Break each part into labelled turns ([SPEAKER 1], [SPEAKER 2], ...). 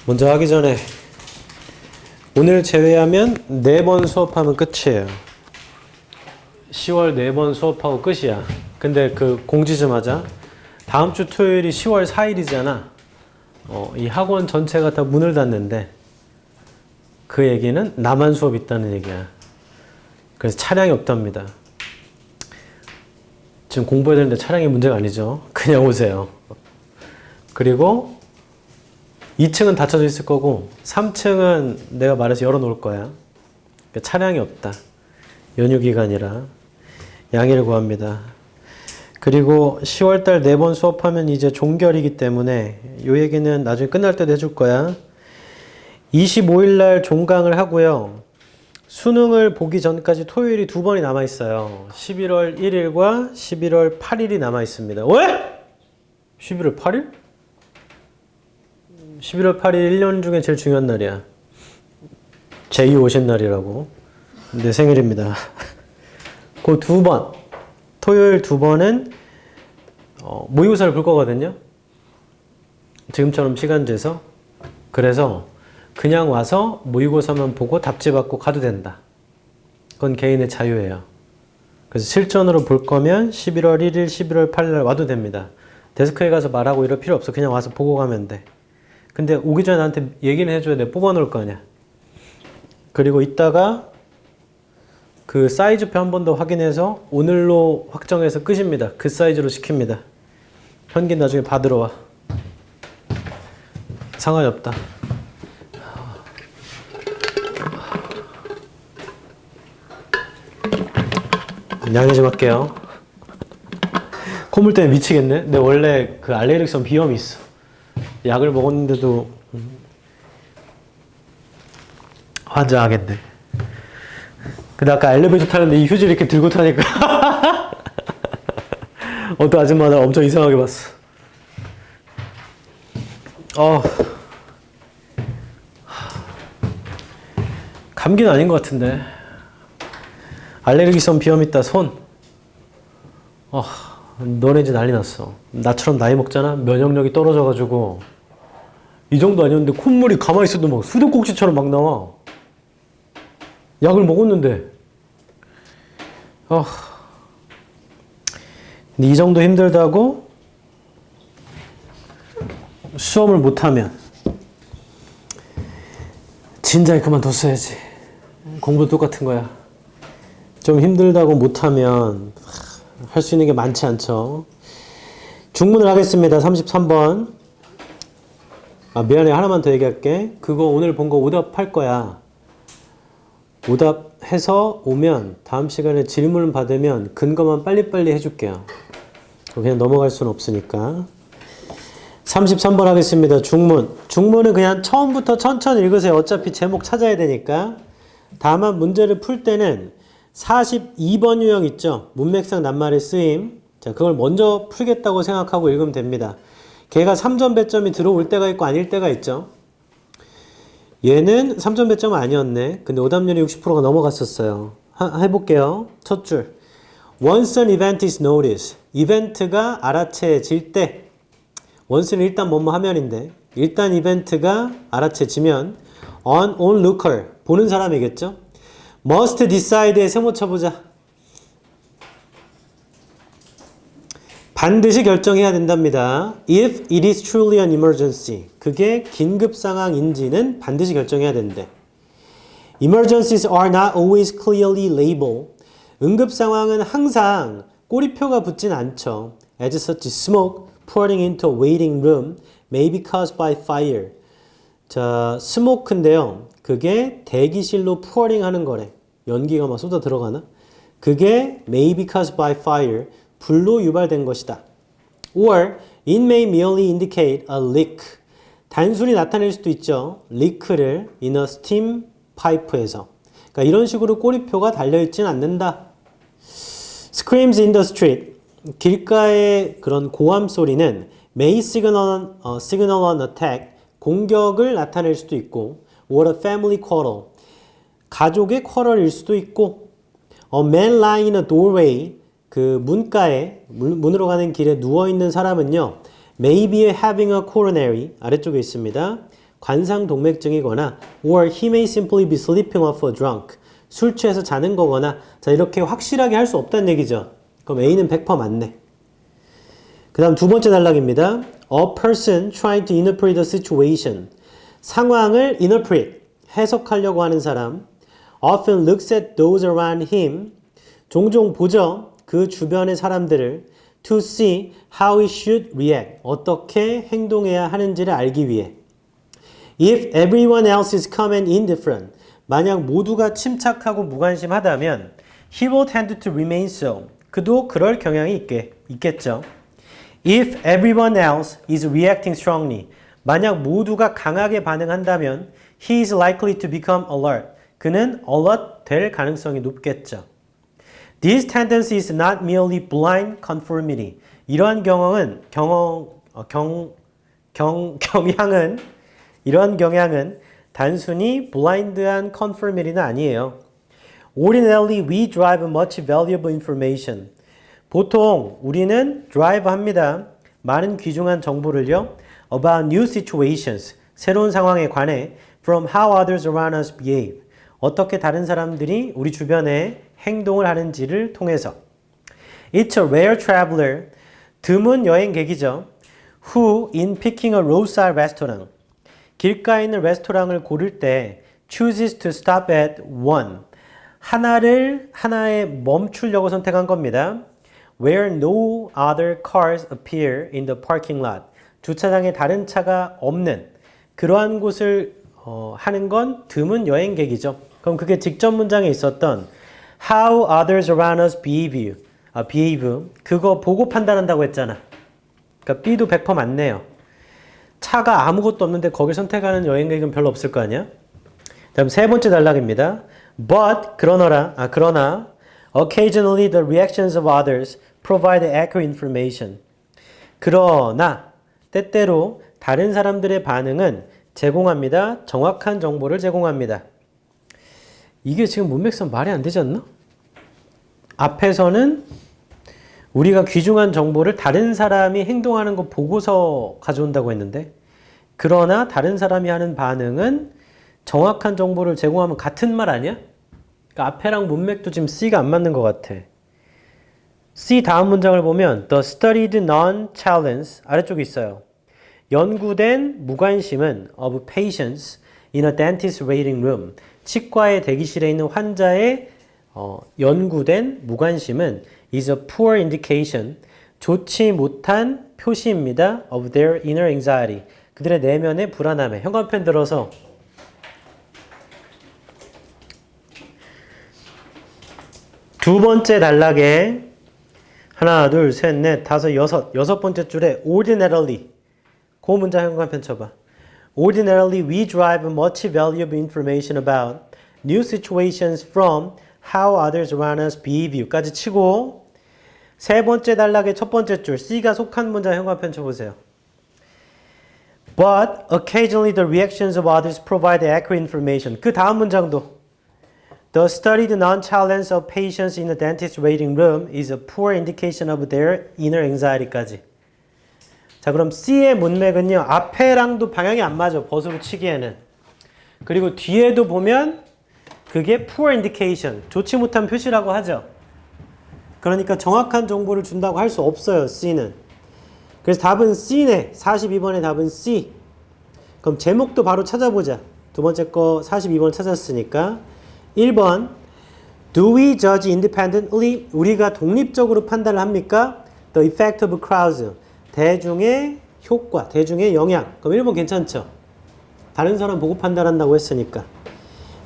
[SPEAKER 1] 먼저 하기 전에 오늘 제외하면 4번 수업하면 끝이에요. 10월 4번 수업하고 끝이야. 근데 그 공지 좀 하자. 다음 주 토요일이 10월 4일이잖아. 이 학원 전체가 다 문을 닫는데 그 얘기는 나만 수업 있다는 얘기야. 그래서 차량이 없답니다. 지금 공부해야 되는데 차량이 문제가 아니죠. 그냥 오세요. 그리고 2층은 닫혀져 있을 거고 3층은 내가 말해서 열어놓을 거야. 그러니까 차량이 없다. 연휴 기간이라 양해를 구합니다. 그리고 10월달 4번 수업하면 이제 종결이기 때문에 이 얘기는 나중에 끝날 때도 해줄 거야. 25일날 종강을 하고요. 수능을 보기 전까지 토요일이 2번이 남아있어요. 11월 1일과 11월 8일이 남아있습니다. 왜? 11월 8일? 11월 8일 1년 중에 제일 중요한 날이야. 제2 오신 날이라고. 내 생일입니다. 그 2번, 토요일 2번은 모의고사를 볼 거거든요. 지금처럼 시간 재서. 그래서 그냥 와서 모의고사만 보고 답지 받고 가도 된다. 그건 개인의 자유예요. 그래서 실전으로 볼 거면 11월 1일, 11월 8일 와도 됩니다. 데스크에 가서 말하고 이럴 필요 없어. 그냥 와서 보고 가면 돼. 근데 오기 전에 나한테 얘기는 해줘야 돼. 뽑아놓을 거 아니야. 그리고 이따가 그 사이즈표 한 번 더 확인해서 오늘로 확정해서 끝입니다. 그 사이즈로 시킵니다. 현기 나중에 받으러 와. 상관이 없다. 양해 좀 할게요. 콧물 때문에 미치겠네. 근데 원래 그 알레르기성 비염이 있어. 약을 먹었는데도 환장하겠네. 근데 아까 엘리베이터 타는데 이 휴지를 이렇게 들고 타니까 어떤 아줌마가 엄청 이상하게 봤어. 감기는 아닌 것 같은데. 알레르기성 비염 있다, 손. 너네 이제 난리 났어. 나처럼 나이 먹잖아? 면역력이 떨어져가지고 이 정도 아니었는데 콧물이 가만히 있어도 막 수도꼭지처럼 막 나와. 약을 먹었는데. 근데 이 정도 힘들다고 수업을 못하면 진작에 그만뒀어야지. 공부도 똑같은 거야. 좀 힘들다고 못하면 할 수 있는 게 많지 않죠. 중문을 하겠습니다. 33번. 미안해. 하나만 더 얘기할게. 그거 오늘 본 거 오답할 거야. 오답해서 오면 다음 시간에 질문을 받으면 근거만 빨리빨리 해줄게요. 그냥 넘어갈 수는 없으니까. 33번 하겠습니다. 중문. 중문은 그냥 처음부터 천천히 읽으세요. 어차피 제목 찾아야 되니까. 다만 문제를 풀 때는 42번 유형 있죠? 문맥상 낱말의 쓰임. 자, 그걸 먼저 풀겠다고 생각하고 읽으면 됩니다. 걔가 3점 배점이 들어올 때가 있고 아닐 때가 있죠? 얘는 3점 배점은 아니었네. 근데 오답률이 60%가 넘어갔었어요. 해볼게요. 첫 줄. Once an event is noticed. 이벤트가 알아채질 때. once는 일단 뭐뭐 하면인데 일단 이벤트가 알아채지면 on onlooker. 보는 사람이겠죠? must decide에 세모 쳐보자. 반드시 결정해야 된답니다. If it is truly an emergency. 그게 긴급 상황인지는 반드시 결정해야 된대. Emergencies are not always clearly labeled. 응급 상황은 항상 꼬리표가 붙진 않죠. As such, smoke pouring into a waiting room may be caused by fire. 자, 스모크인데요. 그게 대기실로 pouring 하는 거래. 연기가 막 쏟아 들어가나? 그게 may be caused by fire. 불로 유발된 것이다. Or it may merely indicate a leak. 단순히 나타낼 수도 있죠. 리크를 in a steam pipe에서. 그러니까 이런 식으로 꼬리표가 달려있지는 않는다. Screams in the street. 길가의 그런 고함 소리는 may signal an attack. 공격을 나타낼 수도 있고 or a family quarrel. 가족의 quarrel일 수도 있고 a man lying in a doorway. 그 문가에 문으로 가는 길에 누워있는 사람은요 may be having a coronary 아래쪽에 있습니다. 관상동맥증이거나 or he may simply be sleeping off or drunk. 술 취해서 자는 거거나 자 이렇게 확실하게 할 수 없다는 얘기죠. 그럼 A는 100% 맞네. 그 다음 두 번째 단락입니다. A person trying to interpret a situation. 상황을 interpret, 해석하려고 하는 사람. Often looks at those around him. 종종 보죠. 그 주변의 사람들을 to see how he should react. 어떻게 행동해야 하는지를 알기 위해. If everyone else is calm and indifferent. 만약 모두가 침착하고 무관심하다면 he will tend to remain so. 그도 그럴 경향이 있겠죠. If everyone else is reacting strongly. 만약 모두가 강하게 반응한다면 he is likely to become alert. 그는 alert 될 가능성이 높겠죠. This tendency is not merely blind conformity. 이러한 이러한 경향은 단순히 blind한 conformity는 아니에요. Ordinarily, we drive much valuable information. 보통 우리는 drive 합니다. 많은 귀중한 정보를요. About new situations. 새로운 상황에 관해 from how others around us behave. 어떻게 다른 사람들이 우리 주변에 행동을 하는지를 통해서. It's a rare traveler. 드문 여행객이죠. Who, in picking a roadside restaurant. 길가에 있는 레스토랑을 고를 때 chooses to stop at one. 하나에 멈추려고 선택한 겁니다. Where no other cars appear in the parking lot. 주차장에 다른 차가 없는 그러한 곳을 하는 건 드문 여행객이죠. 그럼 그게 직접 문장에 있었던 How others around us behave. 그거 보고 판단한다고 했잖아. 그러니까 B도 100% 맞네요. 차가 아무것도 없는데 거길 선택하는 여행객은 별로 없을 거 아니야? 다음 세 번째 단락입니다. 그러나 occasionally the reactions of others provide accurate information. 그러나 때때로 다른 사람들의 반응은 제공합니다. 정확한 정보를 제공합니다. 이게 지금 문맥상 말이 안 되지 않나? 앞에서는 우리가 귀중한 정보를 다른 사람이 행동하는 거 보고서 가져온다고 했는데 그러나 다른 사람이 하는 반응은 정확한 정보를 제공하면 같은 말 아니야? 그러니까 앞에랑 문맥도 지금 C가 안 맞는 것 같아. C 다음 문장을 보면 The studied non-challenge 아래쪽에 있어요. 연구된 무관심은 of patients in a dentist waiting room. 치과의 대기실에 있는 환자의 연구된 무관심은 is a poor indication. 좋지 못한 표시입니다. of their inner anxiety. 그들의 내면의 불안함에. 현관펜 들어서 두 번째 단락에 하나, 둘, 셋, 넷, 다섯, 여섯 번째 줄에 ordinarily 그 문장 현관펜 쳐봐. Ordinarily we drive much valuable information about new situations from how others around us behave 까지 치고 세 번째 단락의 첫 번째 줄 C가 속한 문장 현관펜 쳐보세요. But occasionally the reactions of others provide accurate information. 그 다음 문장도 The studied non-challenge of patients in the dentist waiting room is a poor indication of their inner anxiety까지. 자, 그럼 C의 문맥은요. 앞에랑도 방향이 안 맞아. 벗으로 치기에는. 그리고 뒤에도 보면 그게 poor indication, 좋지 못한 표시라고 하죠. 그러니까 정확한 정보를 준다고 할 수 없어요. C는. 그래서 답은 C네. 42번의 답은 C. 그럼 제목도 바로 찾아보자. 두 번째 거 42번 찾았으니까 1번 Do we judge independently? 우리가 독립적으로 판단을 합니까? The effect of crowds. 대중의 효과, 대중의 영향. 그럼 1번 괜찮죠? 다른 사람 보고 판단한다고 했으니까.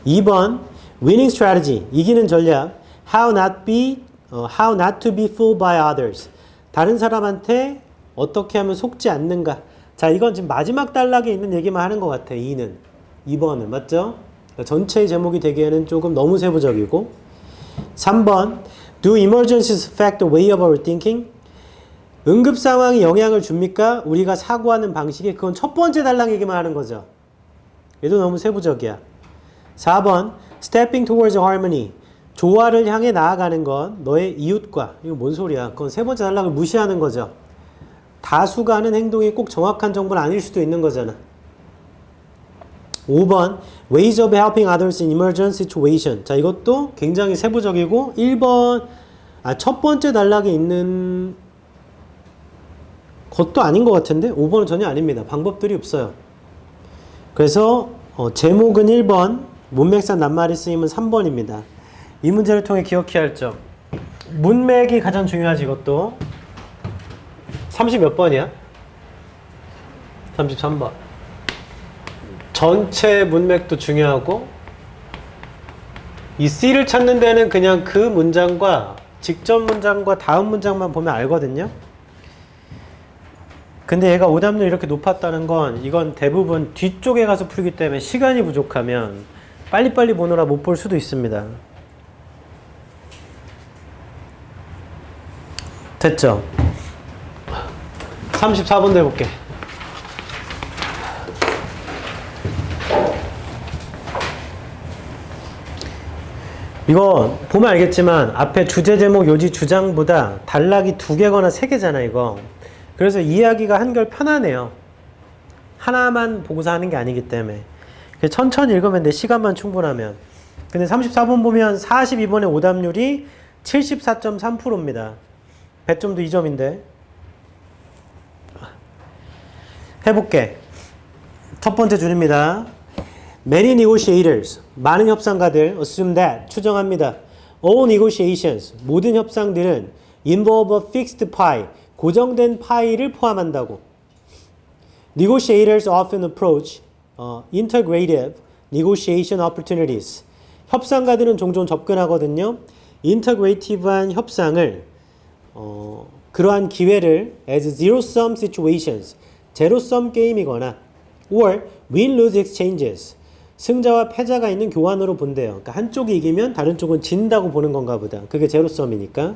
[SPEAKER 1] 2번 winning strategy. 이기는 전략. How not to be fooled by others. 다른 사람한테 어떻게 하면 속지 않는가. 자, 이건 지금 마지막 단락에 있는 얘기만 하는 것 같아. 2번은 맞죠? 그러니까 전체의 제목이 되기에는 조금 너무 세부적이고. 3번 Do emergencies affect the way of our thinking? 응급 상황이 영향을 줍니까? 우리가 사고하는 방식에. 그건 첫 번째 단락 얘기만 하는 거죠. 얘도 너무 세부적이야. 4번 Stepping towards harmony. 조화를 향해 나아가는 건 너의 이웃과. 이거 뭔 소리야? 그건 세 번째 단락을 무시하는 거죠. 다수가 하는 행동이 꼭 정확한 정보는 아닐 수도 있는 거잖아. 5번 ways of helping others in emergency situation. 자, 이것도 굉장히 세부적이고 1번 첫 번째 단락에 있는 것도 아닌 것 같은데 5번은 전혀 아닙니다. 방법들이 없어요. 그래서 제목은 1번, 문맥상 낱말이 쓰임은 3번입니다. 이 문제를 통해 기억해야 할 점. 문맥이 가장 중요하지 이것도. 30 몇 번이야? 33번. 전체 문맥도 중요하고 이 C를 찾는 데는 그냥 그 문장과 직전 문장과 다음 문장만 보면 알거든요. 근데 얘가 오답률이 이렇게 높았다는 건 이건 대부분 뒤쪽에 가서 풀기 때문에 시간이 부족하면 빨리빨리 보느라 못 볼 수도 있습니다. 됐죠? 34번 해볼게. 이거 보면 알겠지만 앞에 주제 제목 요지 주장보다 단락이 2개거나 3개잖아 이거. 그래서 이해하기가 한결 편하네요. 하나만 보고서 하는 게 아니기 때문에. 천천히 읽으면 돼. 시간만 충분하면. 근데 34번 보면 42번의 오답률이 74.3%입니다. 100점도 2점인데. 해볼게. 첫 번째 줄입니다. Many negotiators, 많은 협상가들, assume that, 추정합니다. All negotiations, 모든 협상들은 involve a fixed pie, 고정된 파이를 포함한다고. Negotiators often approach integrative negotiation opportunities. 협상가들은 종종 접근하거든요. integrative한 협상을 그러한 기회를 as zero-sum situations, 제로섬 게임이거나 or win-lose exchanges, 승자와 패자가 있는 교환으로 본대요. 그러니까 한쪽이 이기면 다른 쪽은 진다고 보는 건가 보다. 그게 제로섬이니까.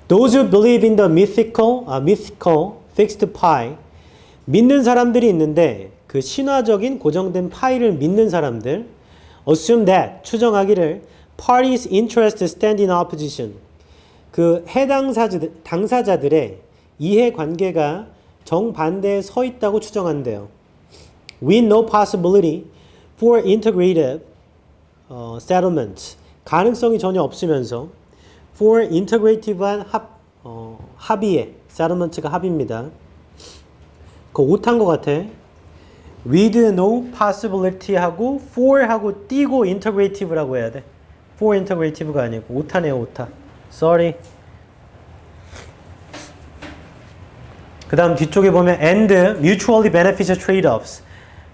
[SPEAKER 1] Those who believe in the mythical fixed pie, 믿는 사람들이 있는데 그 신화적인 고정된 파이를 믿는 사람들, assume that, 추정하기를 parties' interests stand in opposition, 그 당사자들의 이해관계가 정반대에 서 있다고 추정한대요. With no possibility for integrative settlements, 가능성이 전혀 없으면서 for integrative한 합의에, settlement가 합의입니다. 그거 오탄 것 같아. with no possibility 하고 for 하고 띄고 integrative라고 해야 돼. for integrative가 아니고 오타네요, 오타. sorry. 그 다음 뒤쪽에 보면 and mutually beneficial trade-offs,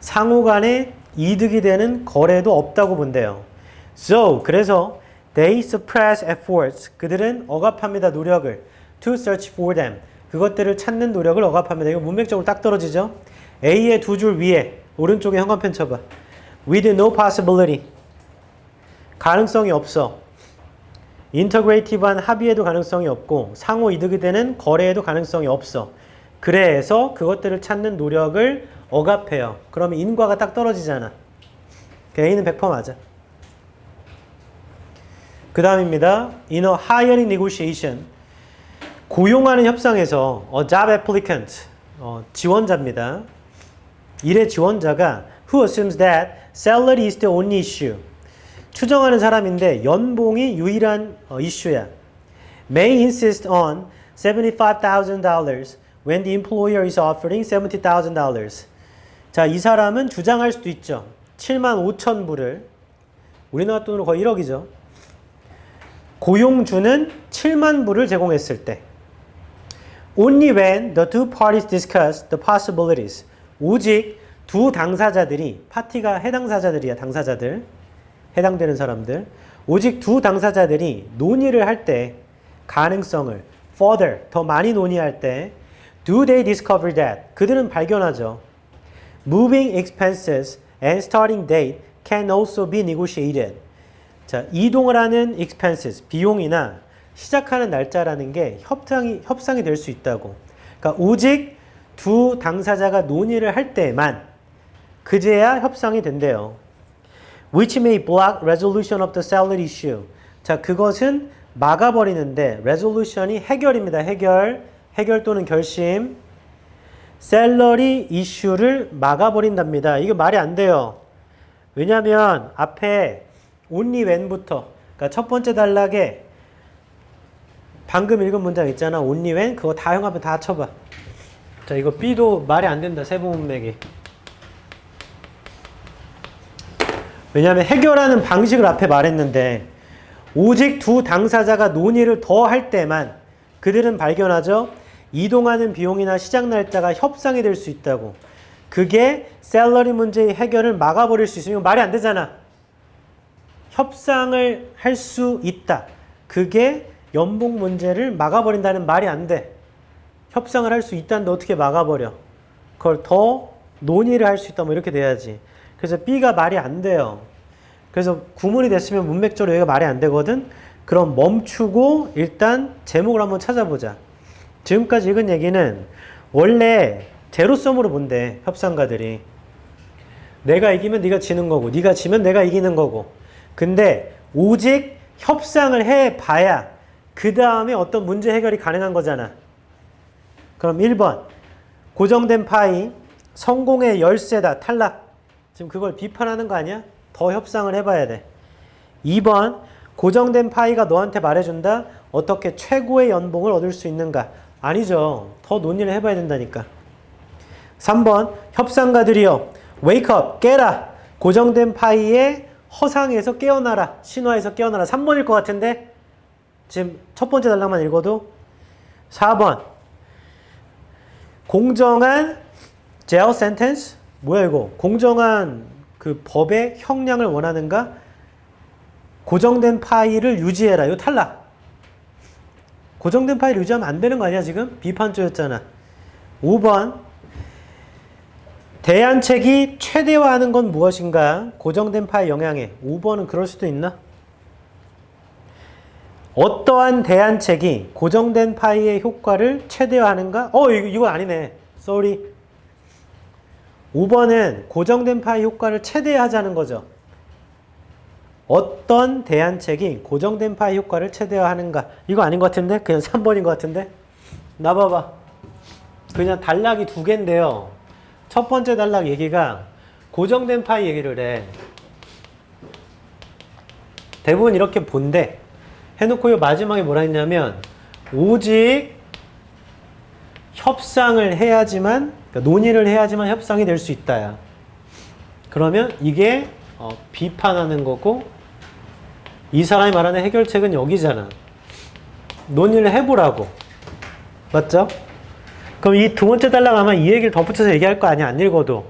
[SPEAKER 1] 상호 간에 이득이 되는 거래도 없다고 본대요. So, 그래서 they suppress efforts, 그들은 억압합니다, 노력을. to search for them, 그것들을 찾는 노력을 억압합니다. 이거 문맥적으로 딱 떨어지죠? A의 2줄 위에 오른쪽에 형광펜 쳐봐. with no possibility, 가능성이 없어. integrative한 합의에도 가능성이 없고 상호 이득이 되는 거래에도 가능성이 없어. 그래서 그것들을 찾는 노력을 억압해요. 그러면 인과가 딱 떨어지잖아. A는 100% 맞아. 그 다음입니다. In a hiring negotiation, 고용하는 협상에서 a job applicant, 지원자입니다. 일의 지원자가 who assumes that salary is the only issue, 추정하는 사람인데 연봉이 유일한 이슈야. May insist on $75,000 when the employer is offering $70,000. 자, 이 사람은 주장할 수도 있죠. 75,000불을, 우리나라 돈으로 거의 1억이죠. 고용주는 7만 불을 제공했을 때. Only when the two parties discuss the possibilities. 오직 두 당사자들이, 파티가 해당사자들이야, 당사자들. 해당되는 사람들. 오직 두 당사자들이 논의를 할 때 가능성을 further, 더 많이 논의할 때 do they discover that, 그들은 발견하죠. Moving expenses and starting date can also be negotiated. 자, 이동을 하는 expenses, 비용이나 시작하는 날짜라는 게 협상이 될 수 있다고. 그러니까 오직 두 당사자가 논의를 할 때만 그제야 협상이 된대요. Which may block resolution of the salary issue. 자, 그것은 막아버리는데 resolution이 해결입니다. 해결 또는 결심. 셀러리 이슈를 막아버린답니다. 이거 말이 안 돼요. 왜냐면 앞에 only when부터, 그러니까 첫 번째 단락에 방금 읽은 문장 있잖아. only when, 그거 다 형 앞에 다 쳐봐. 자, 이거 B도 말이 안 된다. 세부문맥이. 왜냐하면 해결하는 방식을 앞에 말했는데 오직 두 당사자가 논의를 더 할 때만 그들은 발견하죠. 이동하는 비용이나 시작 날짜가 협상이 될 수 있다고. 그게 셀러리 문제의 해결을 막아버릴 수 있으면 말이 안 되잖아. 협상을 할 수 있다. 그게 연봉 문제를 막아버린다는 말이 안 돼. 협상을 할 수 있다는데 어떻게 막아버려. 그걸 더 논의를 할 수 있다. 뭐 이렇게 돼야지. 그래서 B가 말이 안 돼요. 그래서 구문이 됐으면 문맥적으로 여기가 말이 안 되거든. 그럼 멈추고 일단 제목을 한번 찾아보자. 지금까지 읽은 얘기는 원래 제로섬으로 본대. 협상가들이. 내가 이기면 네가 지는 거고 네가 지면 내가 이기는 거고. 근데 오직 협상을 해봐야 그 다음에 어떤 문제 해결이 가능한 거잖아. 그럼 1번 고정된 파이 성공의 열쇠다. 탈락. 지금 그걸 비판하는 거 아니야? 더 협상을 해봐야 돼. 2번 고정된 파이가 너한테 말해준다. 어떻게 최고의 연봉을 얻을 수 있는가? 아니죠. 더 논의를 해봐야 된다니까. 3번 협상가들이여 wake up, 깨라. 고정된 파이의 허상에서 깨어나라. 신화에서 깨어나라. 3번일 것 같은데 지금 첫 번째 단락만 읽어도. 4번 공정한 jail sentence. 뭐야 이거? 공정한 그 법의 형량을 원하는가? 고정된 파일을 유지해라. 이거 탈락. 고정된 파일 유지하면 안 되는 거 아니야 지금? 비판조였잖아. 5번 대안책이 최대화하는 건 무엇인가? 고정된 파일 영향에. 5번은 그럴 수도 있나? 어떠한 대안책이 고정된 파이의 효과를 최대화하는가? 이거 아니네. sorry. 5번은 고정된 파이 효과를 최대화하자는 거죠. 어떤 대안책이 고정된 파이 효과를 최대화하는가? 이거 아닌 것 같은데? 그냥 3번인 것 같은데? 나 봐봐. 그냥 단락이 두 개인데요. 첫 번째 단락 얘기가 고정된 파이 얘기를 해. 대부분 이렇게 본대. 해놓고 요 마지막에 뭐라 했냐면 오직 협상을 해야지만, 그러니까 논의를 해야지만 협상이 될 수 있다야. 그러면 이게 비판하는 거고 이 사람이 말하는 해결책은 여기잖아. 논의를 해보라고. 맞죠? 그럼 이 두 번째 단락 아마 이 얘기를 덧붙여서 얘기할 거 아니야. 안 읽어도.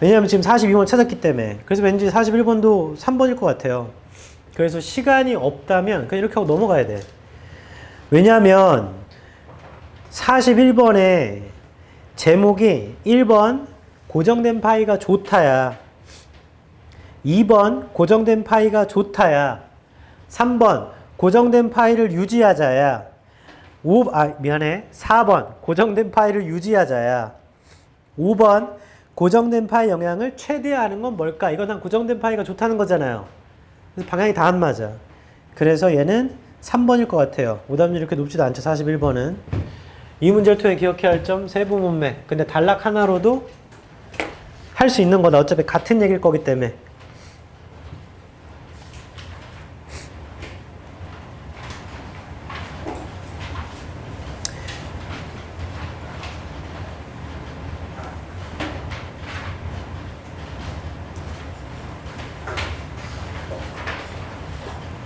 [SPEAKER 1] 왜냐하면 지금 42번 찾았기 때문에. 그래서 왠지 41번도 3번일 것 같아요. 그래서 시간이 없다면 그냥 이렇게 하고 넘어가야 돼. 왜냐하면 41번에 제목이 1번 고정된 파이가 좋다야. 2번 고정된 파이가 좋다야. 3번 고정된 파이를 유지하자야. 4번 고정된 파이를 유지하자야. 5번 고정된 파이 영향을 최대화하는 건 뭘까? 이건 한 고정된 파이가 좋다는 거잖아요. 그래서 방향이 다 안 맞아. 그래서 얘는 3번일 것 같아요. 오답률이 이렇게 높지도 않죠. 41번은. 이 문제를 통해 기억해야 할 점 세부 문맥. 근데 단락 하나로도 할 수 있는 거다. 어차피 같은 얘기일 거기 때문에.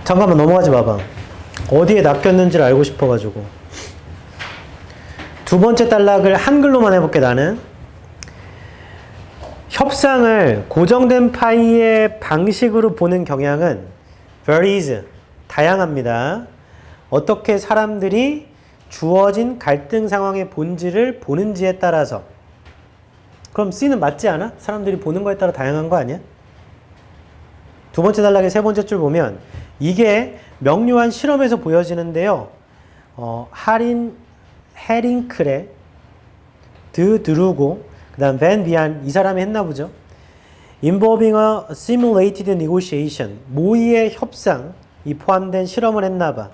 [SPEAKER 1] 잠깐만 넘어가지 마봐. 어디에 낚였는지를 알고 싶어가지고. 두 번째 단락을 한글로만 해볼게 나는. 협상을 고정된 파이의 방식으로 보는 경향은 varies, 다양합니다. 어떻게 사람들이 주어진 갈등 상황의 본질을 보는지에 따라서. 그럼 C는 맞지 않아? 사람들이 보는 거에 따라 다양한 거 아니야? 두 번째 단락의 세 번째 줄 보면 이게 명료한 실험에서 보여지는데요. 헤링크레, 드루고, 그 다음 벤 비안, 이 사람이 했나 보죠. Involving a simulated negotiation, 모의의 협상이 포함된 실험을 했나 봐.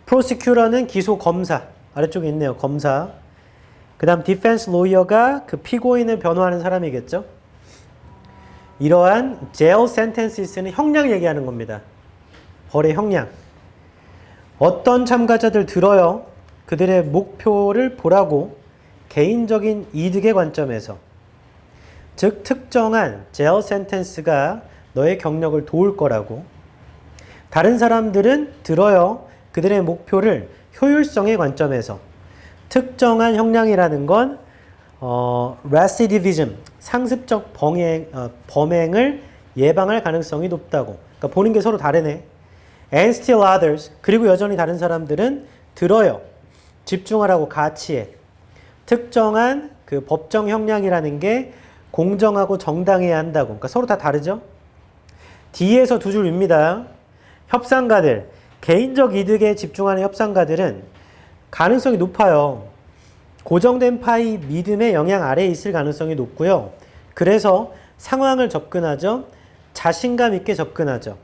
[SPEAKER 1] Prosecutor는 기소 검사, 아래쪽에 있네요. 검사. 그 다음 디펜스 로이어가 그 피고인을 변호하는 사람이겠죠. 이러한 jail sentences는 형량 얘기하는 겁니다. 벌의 형량. 어떤 참가자들 들어요. 그들의 목표를 보라고 개인적인 이득의 관점에서 즉 특정한 jail sentence가 너의 경력을 도울 거라고 다른 사람들은 들어요. 그들의 목표를 효율성의 관점에서 특정한 형량이라는 건 recidivism, 상습적 범행을 예방할 가능성이 높다고. 그러니까 보는 게 서로 다르네. And still others, 그리고 여전히 다른 사람들은 들어요. 집중하라고 가치에. 특정한 그 법정 형량이라는 게 공정하고 정당해야 한다고. 그러니까 서로 다 다르죠? D에서 두 줄 윗니다. 협상가들, 개인적 이득에 집중하는 협상가들은 가능성이 높아요. 고정된 파이 믿음의 영향 아래에 있을 가능성이 높고요. 그래서 상황을 접근하죠. 자신감 있게 접근하죠.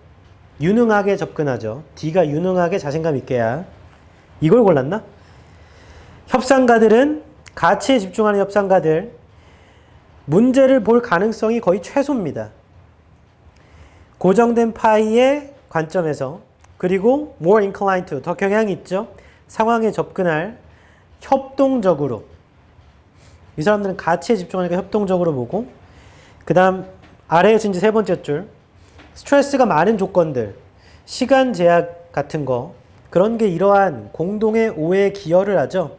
[SPEAKER 1] 유능하게 접근하죠. D가 유능하게 자신감 있게야. 이걸 골랐나? 협상가들은 가치에 집중하는 협상가들 문제를 볼 가능성이 거의 최소입니다. 고정된 파이의 관점에서 그리고 more inclined to 더 경향이 있죠. 상황에 접근할 협동적으로 이 사람들은 가치에 집중하니까 협동적으로 보고 그 다음 아래에서 이제 세 번째 줄 스트레스가 많은 조건들 시간 제약 같은 거 그런 게 이러한 공동의 오해에 기여를 하죠.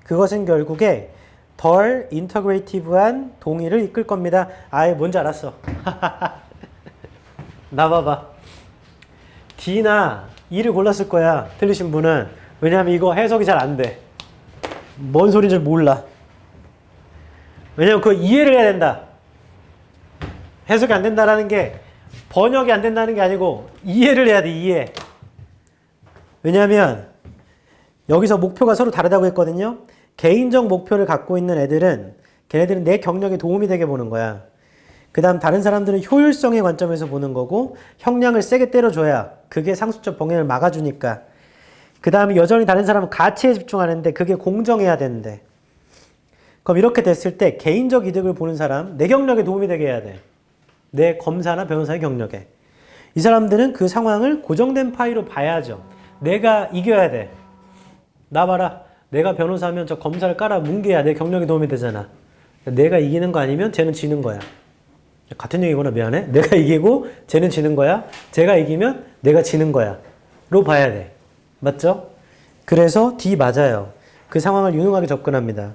[SPEAKER 1] 그것은 결국에 덜 인터그레이티브한 동의를 이끌 겁니다. 아예 뭔지 알았어. 나 봐봐. D나 E를 골랐을 거야. 틀리신 분은. 왜냐하면 이거 해석이 잘 안 돼. 뭔 소리인지 몰라. 왜냐면 그거 이해를 해야 된다. 해석이 안 된다라는 게 번역이 안 된다는 게 아니고 이해를 해야 돼. 이해. 왜냐하면 여기서 목표가 서로 다르다고 했거든요. 개인적 목표를 갖고 있는 애들은 걔네들은 내 경력에 도움이 되게 보는 거야. 그 다음 다른 사람들은 효율성의 관점에서 보는 거고 형량을 세게 때려줘야 그게 상습적 병행을 막아주니까. 그 다음에 여전히 다른 사람은 가치에 집중하는데 그게 공정해야 되는데 그럼 이렇게 됐을 때 개인적 이득을 보는 사람 내 경력에 도움이 되게 해야 돼. 내 검사나 변호사의 경력에. 이 사람들은 그 상황을 고정된 파이로 봐야죠. 내가 이겨야 돼. 나 봐라. 내가 변호사면 저 검사를 깔아 뭉개야 내 경력에 도움이 되잖아. 내가 이기는 거 아니면 쟤는 지는 거야. 같은 얘기구나. 미안해. 내가 이기고 쟤는 지는 거야. 쟤가 이기면 내가 지는 거야. 로 봐야 돼. 맞죠? 그래서 D 맞아요. 그 상황을 유능하게 접근합니다.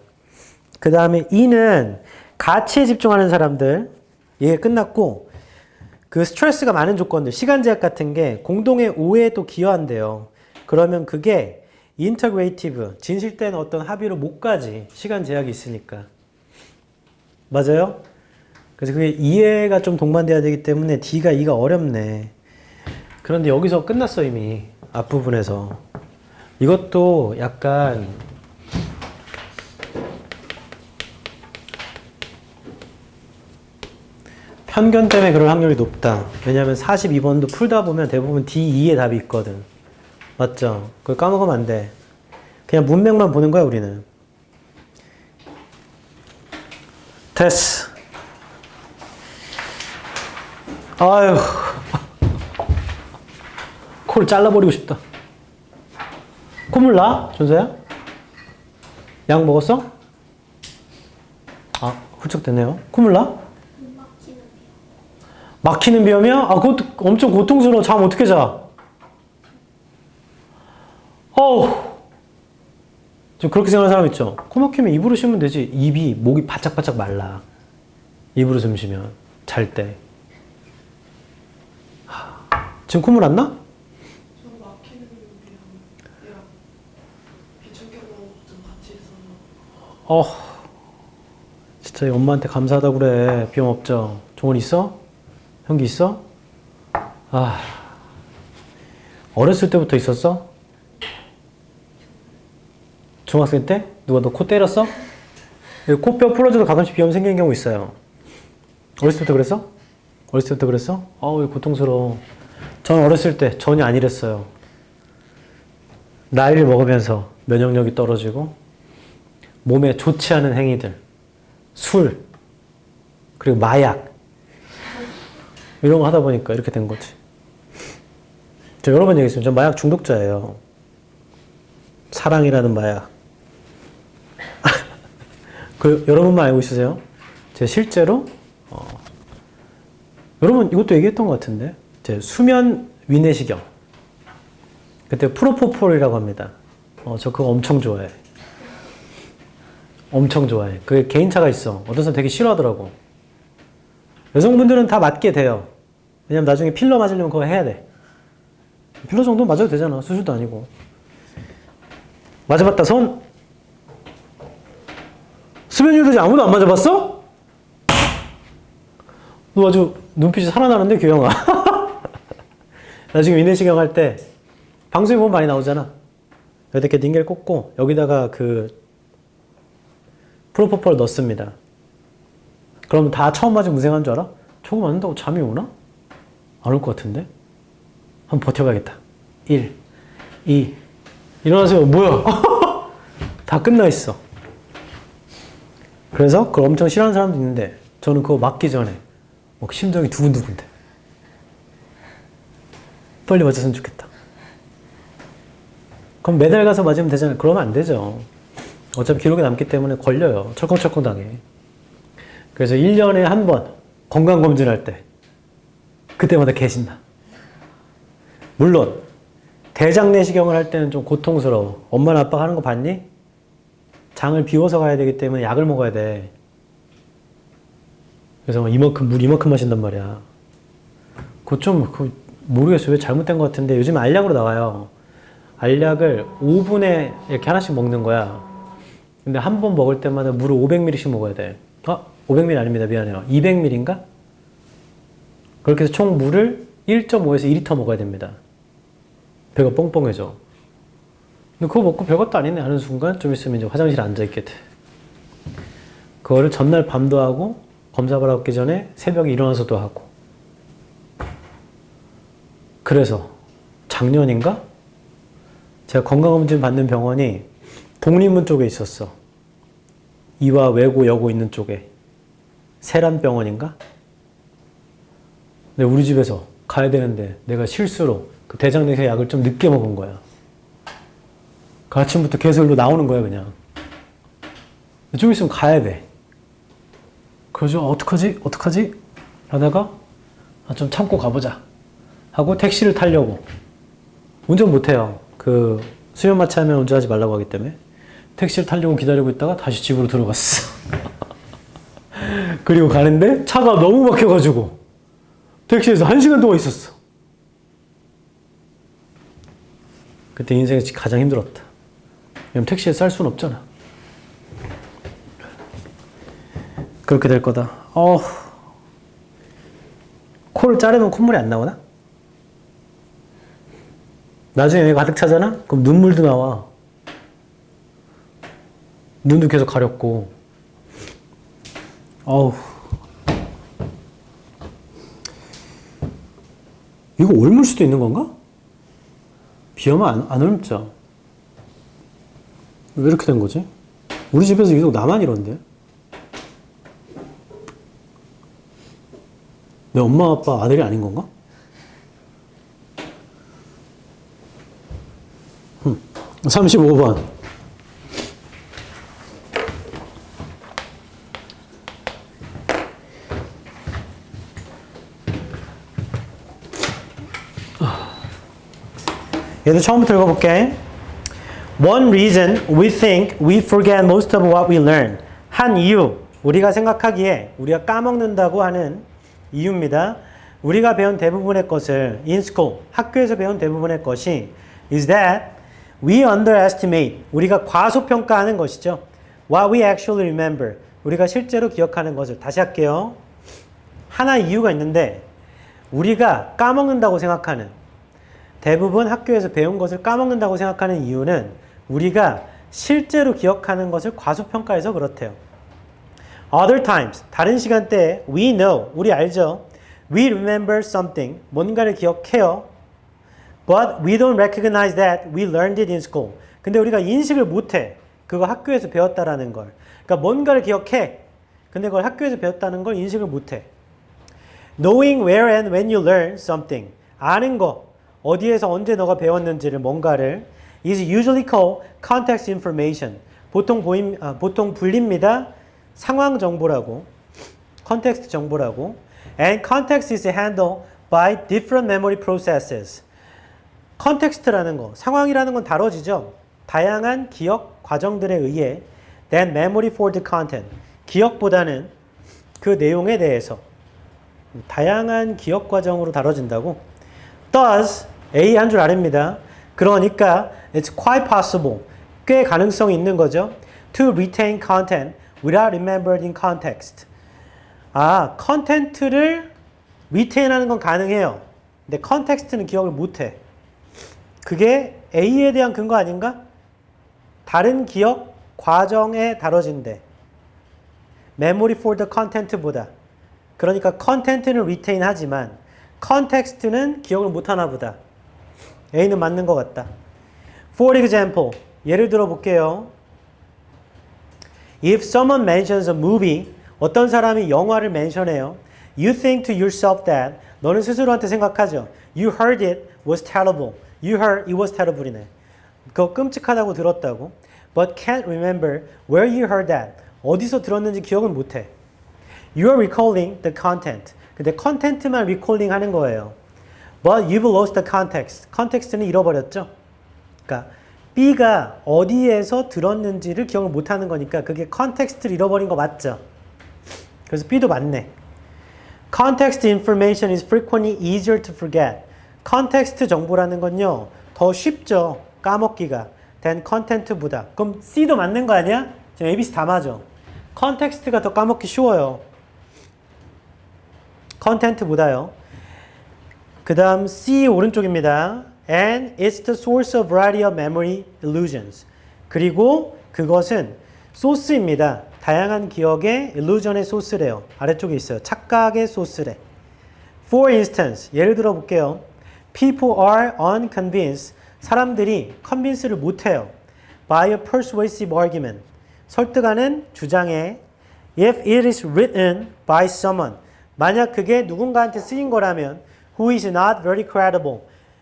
[SPEAKER 1] 그 다음에 E는 가치에 집중하는 사람들. 얘 끝났고 그 스트레스가 많은 조건들, 시간 제약 같은 게 공동의 오해에 또 기여한대요. 그러면 그게 인터그레이티브, 진실된 어떤 합의로 못 가지. 시간 제약이 있으니까. 맞아요? 그래서 그게 이해가 좀 동반돼야 되기 때문에 D가 E가 어렵네. 그런데 여기서 끝났어 이미. 앞부분에서. 이것도 약간 편견 때문에 그럴 확률이 높다. 왜냐하면 42번도 풀다 보면 대부분 D, E의 답이 있거든. 맞죠? 그걸 까먹으면 안 돼. 그냥 문맥만 보는 거야 우리는. 됐어. 아유. 코를 잘라버리고 싶다. 콧물 나? 준서야? 약 먹었어? 아, 훌쩍 됐네요. 콧물 나? 막히는 비염이야? 아, 그것도 엄청 고통스러워. 잠 어떻게 자? 어우. 좀 그렇게 생각하는 사람 있죠? 코 막히면 입으로 쉬면 되지. 입이, 목이 바짝바짝 말라. 입으로 숨 쉬면. 잘 때. 지금 콧물 안 나? 진짜 엄마한테 감사하다고 그래. 비염 없죠? 종원 있어? 형기 있어? 아, 어렸을 때부터 있었어? 중학생 때? 누가 너 코 때렸어? 코뼈 풀어줘도 가끔씩 비염 생기는 경우 있어요. 어렸을 때부터 그랬어? 어렸을 때부터 그랬어? 아우, 고통스러워. 전 어렸을 때 전혀 안 이랬어요. 나이를 먹으면서 면역력이 떨어지고 몸에 좋지 않은 행위들, 술, 그리고 마약 이런 거 하다 보니까 이렇게 된 거지. 저 여러 번 얘기했습니다. 저 마약 중독자예요. 사랑이라는 마약. 그 여러분만 알고 있으세요? 제가 실제로 여러분 이것도 얘기했던 것 같은데 제 수면 위내시경 그때 프로포폴이라고 합니다. 저 그거 엄청 좋아해. 엄청 좋아해. 그게 개인차가 있어. 어떤 사람 되게 싫어하더라고. 여성분들은 다 맞게 돼요. 왜냐면 나중에 필러 맞으려면 그거 해야 돼. 필러 정도 맞아도 되잖아. 수술도 아니고. 맞아봤다 손. 수면유도제 아무도 안 맞아봤어? 너 아주 눈빛이 살아나는데 규영아. 나중에 위내시경 할 때 방송에 보면 많이 나오잖아. 여기다 이렇게 닌겔 꽂고 여기다가 그 프로포폴 넣습니다. 그럼 다 처음 맞으면 무생한 줄 알아? 저거 맞는다고 잠이 오나? 안 올 것 같은데? 한번 버텨봐야겠다. 1, 2, 일어나세요. 뭐야? 다 끝나 있어. 그래서 그걸 엄청 싫어하는 사람도 있는데 저는 그거 맞기 전에 막 심장이 두근두근대. 빨리 맞았으면 좋겠다. 그럼 매달 가서 맞으면 되잖아요. 그러면 안 되죠. 어차피 기록에 남기 때문에 걸려요. 철컹철컹 당해. 그래서 1년에 한 번 건강검진할 때 그때마다 개신나. 물론 대장 내시경을 할 때는 좀 고통스러워. 엄마나 아빠가 하는 거 봤니? 장을 비워서 가야 되기 때문에 약을 먹어야 돼. 그래서 이만큼 물 이만큼 마신단 말이야. 그거 좀 모르겠어요. 왜 잘못된 것 같은데 요즘 알약으로 나와요. 알약을 5분에 이렇게 하나씩 먹는 거야. 근데 한 번 먹을 때마다 물을 500ml씩 먹어야 돼. 500ml 아닙니다. 미안해요. 200ml인가? 그렇게 해서 총 물을 1.5에서 2리터 먹어야 됩니다. 배가 뻥뻥해져. 근데 그거 먹고 별것도 아니네 하는 순간 좀 있으면 이제 화장실에 앉아있게 돼. 그거를 전날 밤도 하고 검사 받기 전에 새벽에 일어나서도 하고. 그래서 작년인가? 제가 건강검진 받는 병원이 독립문 쪽에 있었어. 이화 외고 여고 있는 쪽에. 세란병원인가? 근데 우리 집에서 가야 되는데 내가 실수로 그 대장내시 약을 좀 늦게 먹은 거야. 그 아침부터 계속 일로 나오는 거야 그냥. 좀 있으면 가야 돼. 그래서 어떡하지? 어떡하지? 하다가 좀 참고 가보자 하고 택시를 타려고. 운전 못해요. 그 수면 마취하면 운전하지 말라고 하기 때문에 택시를 타려고 기다리고 있다가 다시 집으로 들어갔어. 그리고 가는데 차가 너무 막혀가지고 택시에서 1시간 동안 있었어. 그때 인생에서 가장 힘들었다. 왜냐면 택시에 쌀 수는 없잖아. 그렇게 될 거다. 코를 자르면 콧물이 안 나오나? 나중에 왜 가득 차잖아? 그럼 눈물도 나와. 눈도 계속 가렵고. 이거 옮을 수도 있는 건가? 비 오면 안 옮죠. 왜 이렇게 된 거지? 우리 집에서 유독 나만 이런데? 내 엄마 아빠 아들이 아닌 건가? 35번. 얘도 처음부터 읽어볼게. One reason we think we forget most of what we learn. 한 이유, 우리가 생각하기에 우리가 까먹는다고 하는 이유입니다. 우리가 배운 대부분의 것을 in school, 학교에서 배운 대부분의 것이 is that we underestimate, 우리가 과소평가하는 것이죠. What we actually remember, 우리가 실제로 기억하는 것을. 다시 할게요. 하나 이유가 있는데 우리가 까먹는다고 생각하는, 대부분 학교에서 배운 것을 까먹는다고 생각하는 이유는 우리가 실제로 기억하는 것을 과소평가해서 그렇대요. Other times, 다른 시간대에 we know, 우리 알죠. We remember something, 뭔가를 기억해요. But we don't recognize that we learned it in school. 근데 우리가 인식을 못해. 그거 학교에서 배웠다라는 걸. 그러니까 뭔가를 기억해. 근데 그걸 학교에서 배웠다는 걸 인식을 못해. Knowing where and when you learn something. 아는 거. 어디에서 언제 너가 배웠는지를 뭔가를 is usually called context information. 보통 불립니다. 상황 정보라고. context 정보라고. And context is handled by different memory processes. context라는 거, 상황이라는 건 다뤄지죠. 다양한 기억 과정들에 의해 than memory for the content. 기억보다는 그 내용에 대해서 다양한 기억 과정으로 다뤄진다고. Thus, A 한 줄 아래입니다. 그러니까 it's quite possible. 꽤 가능성이 있는 거죠. To retain content without remembering context. 컨텐츠를 retain하는 건 가능해요. 근데 context는 기억을 못해. 그게 A에 대한 근거 아닌가? 다른 기억 과정에 다뤄진대. memory for the content보다. 그러니까 content는 retain 하지만 context는 기억을 못하나 보다. A는 맞는 것 같다. For example, 예를 들어 볼게요. If someone mentions a movie, 어떤 사람이 영화를 멘션해요. You think to yourself that, 너는 스스로한테 생각하죠. You heard it was terrible. You heard it was terrible이네. 그거 끔찍하다고 들었다고. But can't remember where you heard that. 어디서 들었는지 기억은 못해. You are recalling the content. 근데 content만 recalling 하는 거예요. But you've lost the context. context는 잃어버렸죠. 그러니까 B가 어디에서 들었는지를 기억을 못하는 거니까 그게 context를 잃어버린 거 맞죠? 그래서 B도 맞네. Context information is frequently easier to forget. context 정보라는 건요. 더 쉽죠. 까먹기가. than content보다. 그럼 C도 맞는 거 아니야? 지금 ABC 다 맞아. context가 더 까먹기 쉬워요. content보다요. 그 다음 C 오른쪽입니다. And it's the source of variety of memory illusions. 그리고 그것은 소스입니다. 다양한 기억의 illusion의 소스래요. 아래쪽에 있어요. 착각의 소스래. For instance, 예를 들어 볼게요. People are unconvinced. 사람들이 convince를 못해요. By a persuasive argument. 설득하는 주장에 if it is written by someone. 만약 그게 누군가한테 쓰인 거라면 who is not very credible.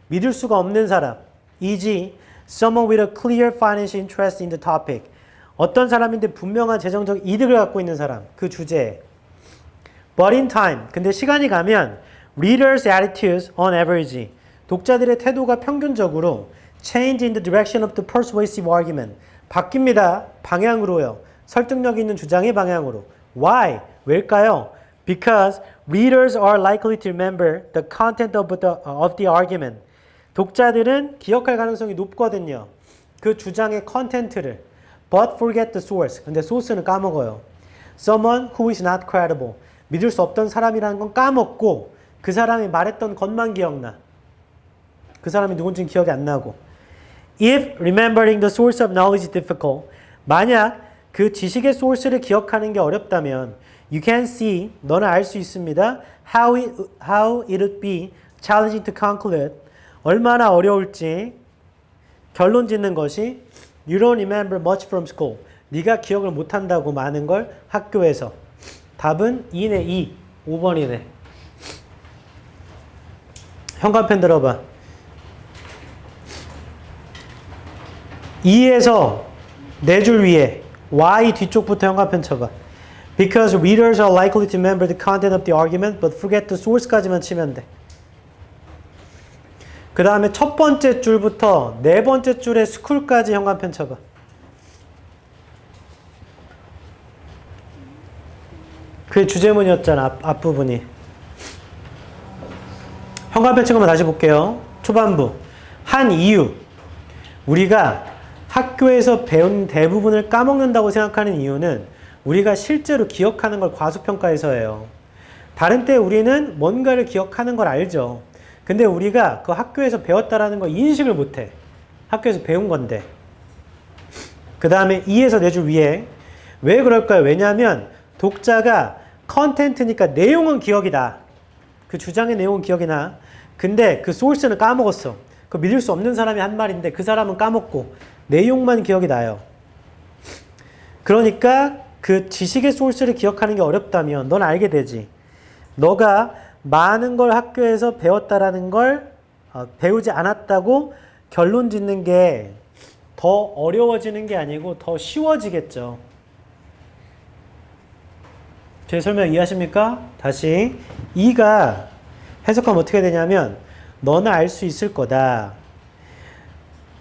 [SPEAKER 1] 믿을 수가 없는 사람. e.g. someone with a clear financial interest in the topic. 어떤 사람인데 분명한 재정적 이득을 갖고 있는 사람. 그 주제에. But in time. 근데 시간이 가면 readers' attitudes on average. 독자들의 태도가 평균적으로 change in the direction of the persuasive argument. 바뀝니다. 방향으로요. 설득력 있는 주장의 방향으로. Why? 왜일까요? Because readers are likely to remember the content of the argument. 독자들은 기억할 가능성이 높거든요. 그 주장의 컨텐츠를. But forget the source. 근데 소스는 까먹어요. Someone who is not credible. 믿을 수 없던 사람이라는 건 까먹고 그 사람이 말했던 것만 기억나. 그 사람이 누군지는 기억이 안 나고. If remembering the source of knowledge is difficult. 만약 그 지식의 소스를 기억하는 게 어렵다면 You can see, 너는 알 수 있습니다. How it would be challenging to conclude. 얼마나 어려울지 결론 짓는 것이 You don't remember much from school. 네가 기억을 못한다고 많은 걸 학교에서. 답은 2네 2. 5번이네. 현관펜 들어봐. 2에서 4줄 위에 Y 뒤쪽부터 현관펜 쳐봐. Because readers are likely to remember the content of the argument but forget the source까지만 치면 돼. 그 다음에 첫 번째 줄부터 네 번째 줄의 school까지 현관펜 쳐봐. 그게 주제문이었잖아, 앞부분이. 현관펜 친 것만 다시 볼게요. 초반부. 한 이유. 우리가 학교에서 배운 대부분을 까먹는다고 생각하는 이유는 우리가 실제로 기억하는 걸 과소평가해서예요. 다른 때 우리는 뭔가를 기억하는 걸 알죠. 근데 우리가 그 학교에서 배웠다라는 걸 인식을 못해. 학교에서 배운 건데. 그 다음에 2에서 4줄 위에. 왜 그럴까요? 왜냐하면 독자가 컨텐츠니까 내용은 기억이 나. 그 주장의 내용은 기억이 나. 근데 그 소스는 까먹었어. 그 믿을 수 없는 사람이 한 말인데 그 사람은 까먹고 내용만 기억이 나요. 그러니까 그 지식의 소스를 기억하는 게 어렵다면 넌 알게 되지. 너가 많은 걸 학교에서 배웠다라는 걸 배우지 않았다고 결론 짓는 게 더 어려워지는 게 아니고 더 쉬워지겠죠. 제 설명 이해하십니까? 다시 이가 해석하면 어떻게 되냐면 너는 알 수 있을 거다.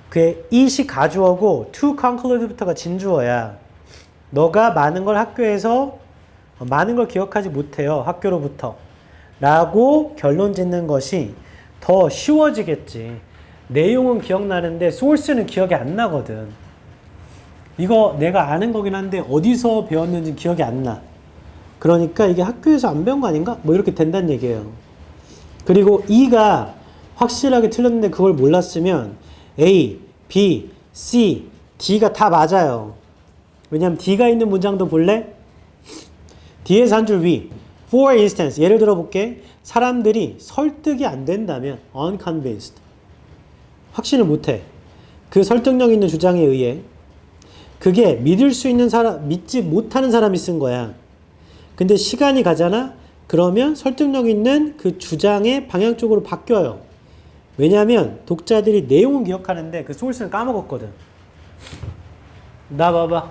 [SPEAKER 1] 그게 it이 가주어고 to conclude부터가 진주어야. 너가 많은 걸 학교에서 많은 걸 기억하지 못해요. 학교로부터. 라고 결론 짓는 것이 더 쉬워지겠지. 내용은 기억나는데 소스는 기억이 안 나거든. 이거 내가 아는 거긴 한데 어디서 배웠는지 기억이 안 나. 그러니까 이게 학교에서 안 배운 거 아닌가? 뭐 이렇게 된다는 얘기예요. 그리고 E가 확실하게 틀렸는데 그걸 몰랐으면 A, B, C, D가 다 맞아요. 왜냐면 D가 있는 문장도 볼래? D에서 한 줄 위. For instance, 예를 들어 볼게. 사람들이 설득이 안 된다면 unconvinced. 확신을 못해. 그 설득력 있는 주장에 의해 그게 믿을 수 있는 사람, 믿지 못하는 사람이 쓴 거야. 근데 시간이 가잖아? 그러면 설득력 있는 그 주장의 방향 쪽으로 바뀌어요. 왜냐하면 독자들이 내용은 기억하는데 그 소스는 까먹었거든. 나 봐봐.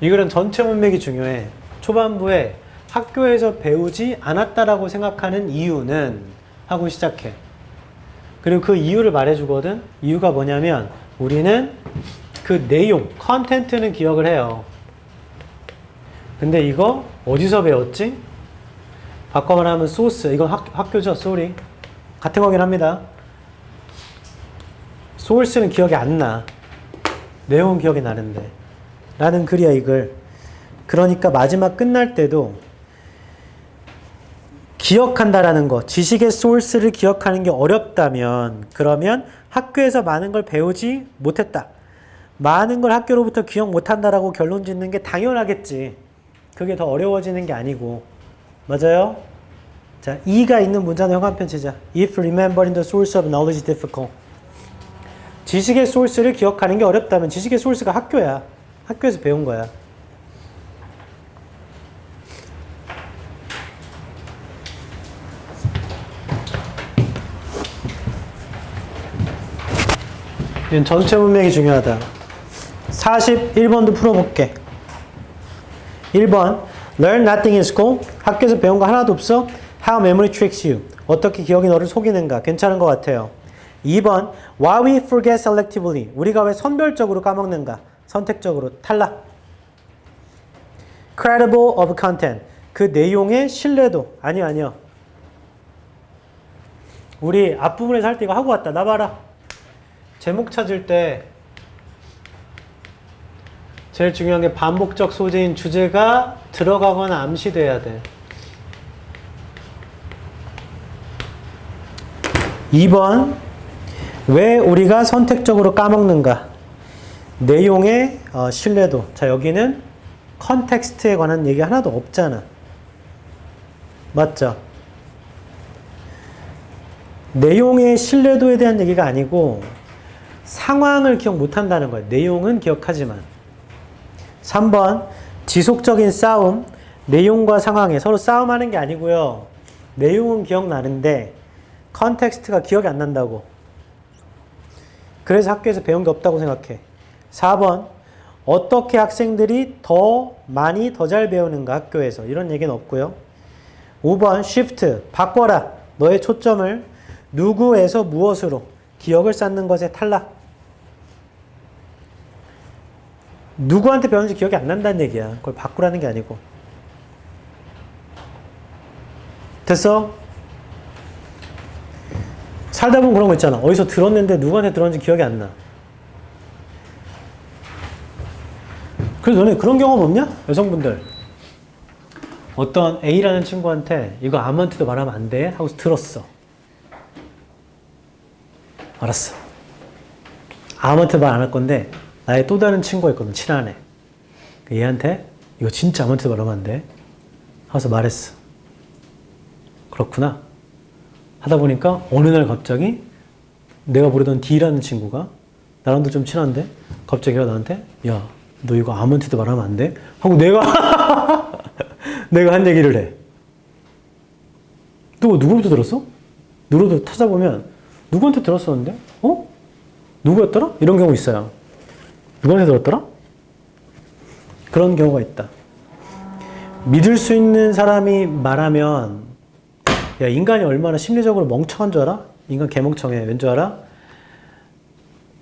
[SPEAKER 1] 이거는 전체 문맥이 중요해. 초반부에 학교에서 배우지 않았다라고 생각하는 이유는 하고 시작해. 그리고 그 이유를 말해주거든. 이유가 뭐냐면 우리는 그 내용, 컨텐츠는 기억을 해요. 근데 이거 어디서 배웠지? 바꿔 말하면 소스. 이건 학교죠. sorry. 같은 거긴 합니다. 소스는 기억이 안 나. 내용은 기억이 나는데. 라는 글이야 이걸. 그러니까 마지막 끝날 때도 기억한다라는 거, 지식의 소스를 기억하는 게 어렵다면 그러면 학교에서 많은 걸 배우지 못했다. 많은 걸 학교로부터 기억 못한다라고 결론 짓는 게 당연하겠지. 그게 더 어려워지는 게 아니고. 맞아요? 자, E가 있는 문장의 형광펜 치자. If remembering the source of knowledge is difficult. 지식의 소스를 기억하는 게 어렵다면 지식의 소스가 학교야. 학교에서 배운 거야. 이건 전체 문맥이 중요하다. 41번도 풀어볼게. 1번 Learn nothing in school. 학교에서 배운 거 하나도 없어? How memory tricks you. 어떻게 기억이 너를 속이는가. 괜찮은 것 같아요. 2번 Why we forget selectively. 우리가 왜 선별적으로 까먹는가. 선택적으로 탈락. Credible of content. 그 내용의 신뢰도. 아니요. 우리 앞부분에서 할 때 이거 하고 왔다. 나 봐라. 제목 찾을 때 제일 중요한 게 반복적 소재인 주제가 들어가거나 암시돼야 돼. 2번 왜 우리가 선택적으로 까먹는가. 내용의 신뢰도. 자, 여기는 컨텍스트에 관한 얘기 하나도 없잖아. 맞죠? 내용의 신뢰도에 대한 얘기가 아니고 상황을 기억 못한다는 거예요. 내용은 기억하지만. 3번 지속적인 싸움. 내용과 상황에 서로 싸움하는 게 아니고요. 내용은 기억나는데 컨텍스트가 기억이 안 난다고. 그래서 학교에서 배운 게 없다고 생각해. 4번 어떻게 학생들이 더 많이 더 잘 배우는가 학교에서. 이런 얘기는 없고요. 5번 shift 바꿔라. 너의 초점을 누구에서 무엇으로. 기억을 쌓는 것에 탈락. 누구한테 배웠는지 기억이 안 난다는 얘기야. 그걸 바꾸라는 게 아니고. 됐어? 살다 보면 그런 거 있잖아. 어디서 들었는데 누구한테 들었는지 기억이 안 나. 그래서 너네 그런 경험 없냐? 여성분들. 어떤 A라는 친구한테 이거 아무한테도 말하면 안 돼? 하고서 들었어. 알았어. 아무한테 말 안 할 건데 나의 또 다른 친구가 있거든. 친한 애. 얘한테 이거 진짜 아무한테도 말하면 안 돼? 하고서 말했어. 그렇구나. 하다 보니까 어느 날 갑자기 내가 부르던 D라는 친구가 나랑도 좀 친한데 갑자기 걔가 나한테 야, 너 이거 아무한테도 말하면 안 돼? 하고 내가 내가 한 얘기를 해. 너 누구부터 들었어? 누구도 찾아보면 누구한테 들었었는데? 어? 누구였더라? 이런 경우 있어요. 누구한테 들었더라? 그런 경우가 있다. 믿을 수 있는 사람이 말하면 야, 인간이 얼마나 심리적으로 멍청한 줄 알아? 인간 개멍청해. 왠 줄 알아?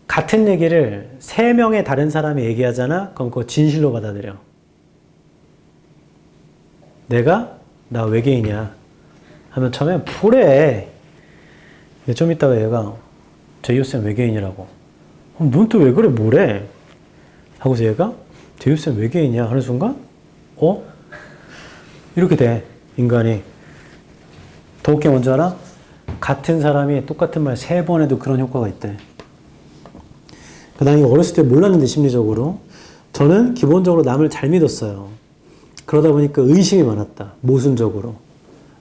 [SPEAKER 1] 같은 얘기를 3명의 다른 사람이 얘기하잖아? 그럼 그거 진실로 받아들여. 내가? 나 외계인이야. 하면 처음에 뭐래. 좀 이따가 얘가 제이오쌤 외계인이라고. 넌 또 왜 그래? 뭐래? 하고서 얘가 제이오쌤 외계인이야. 하는 순간 이렇게 돼. 인간이. 더 웃긴 게 뭔지 알아? 같은 사람이 똑같은 말 3번 해도 그런 효과가 있대. 난 이거 어렸을 때 몰랐는데 심리적으로. 저는 기본적으로 남을 잘 믿었어요. 그러다 보니까 의심이 많았다. 모순적으로.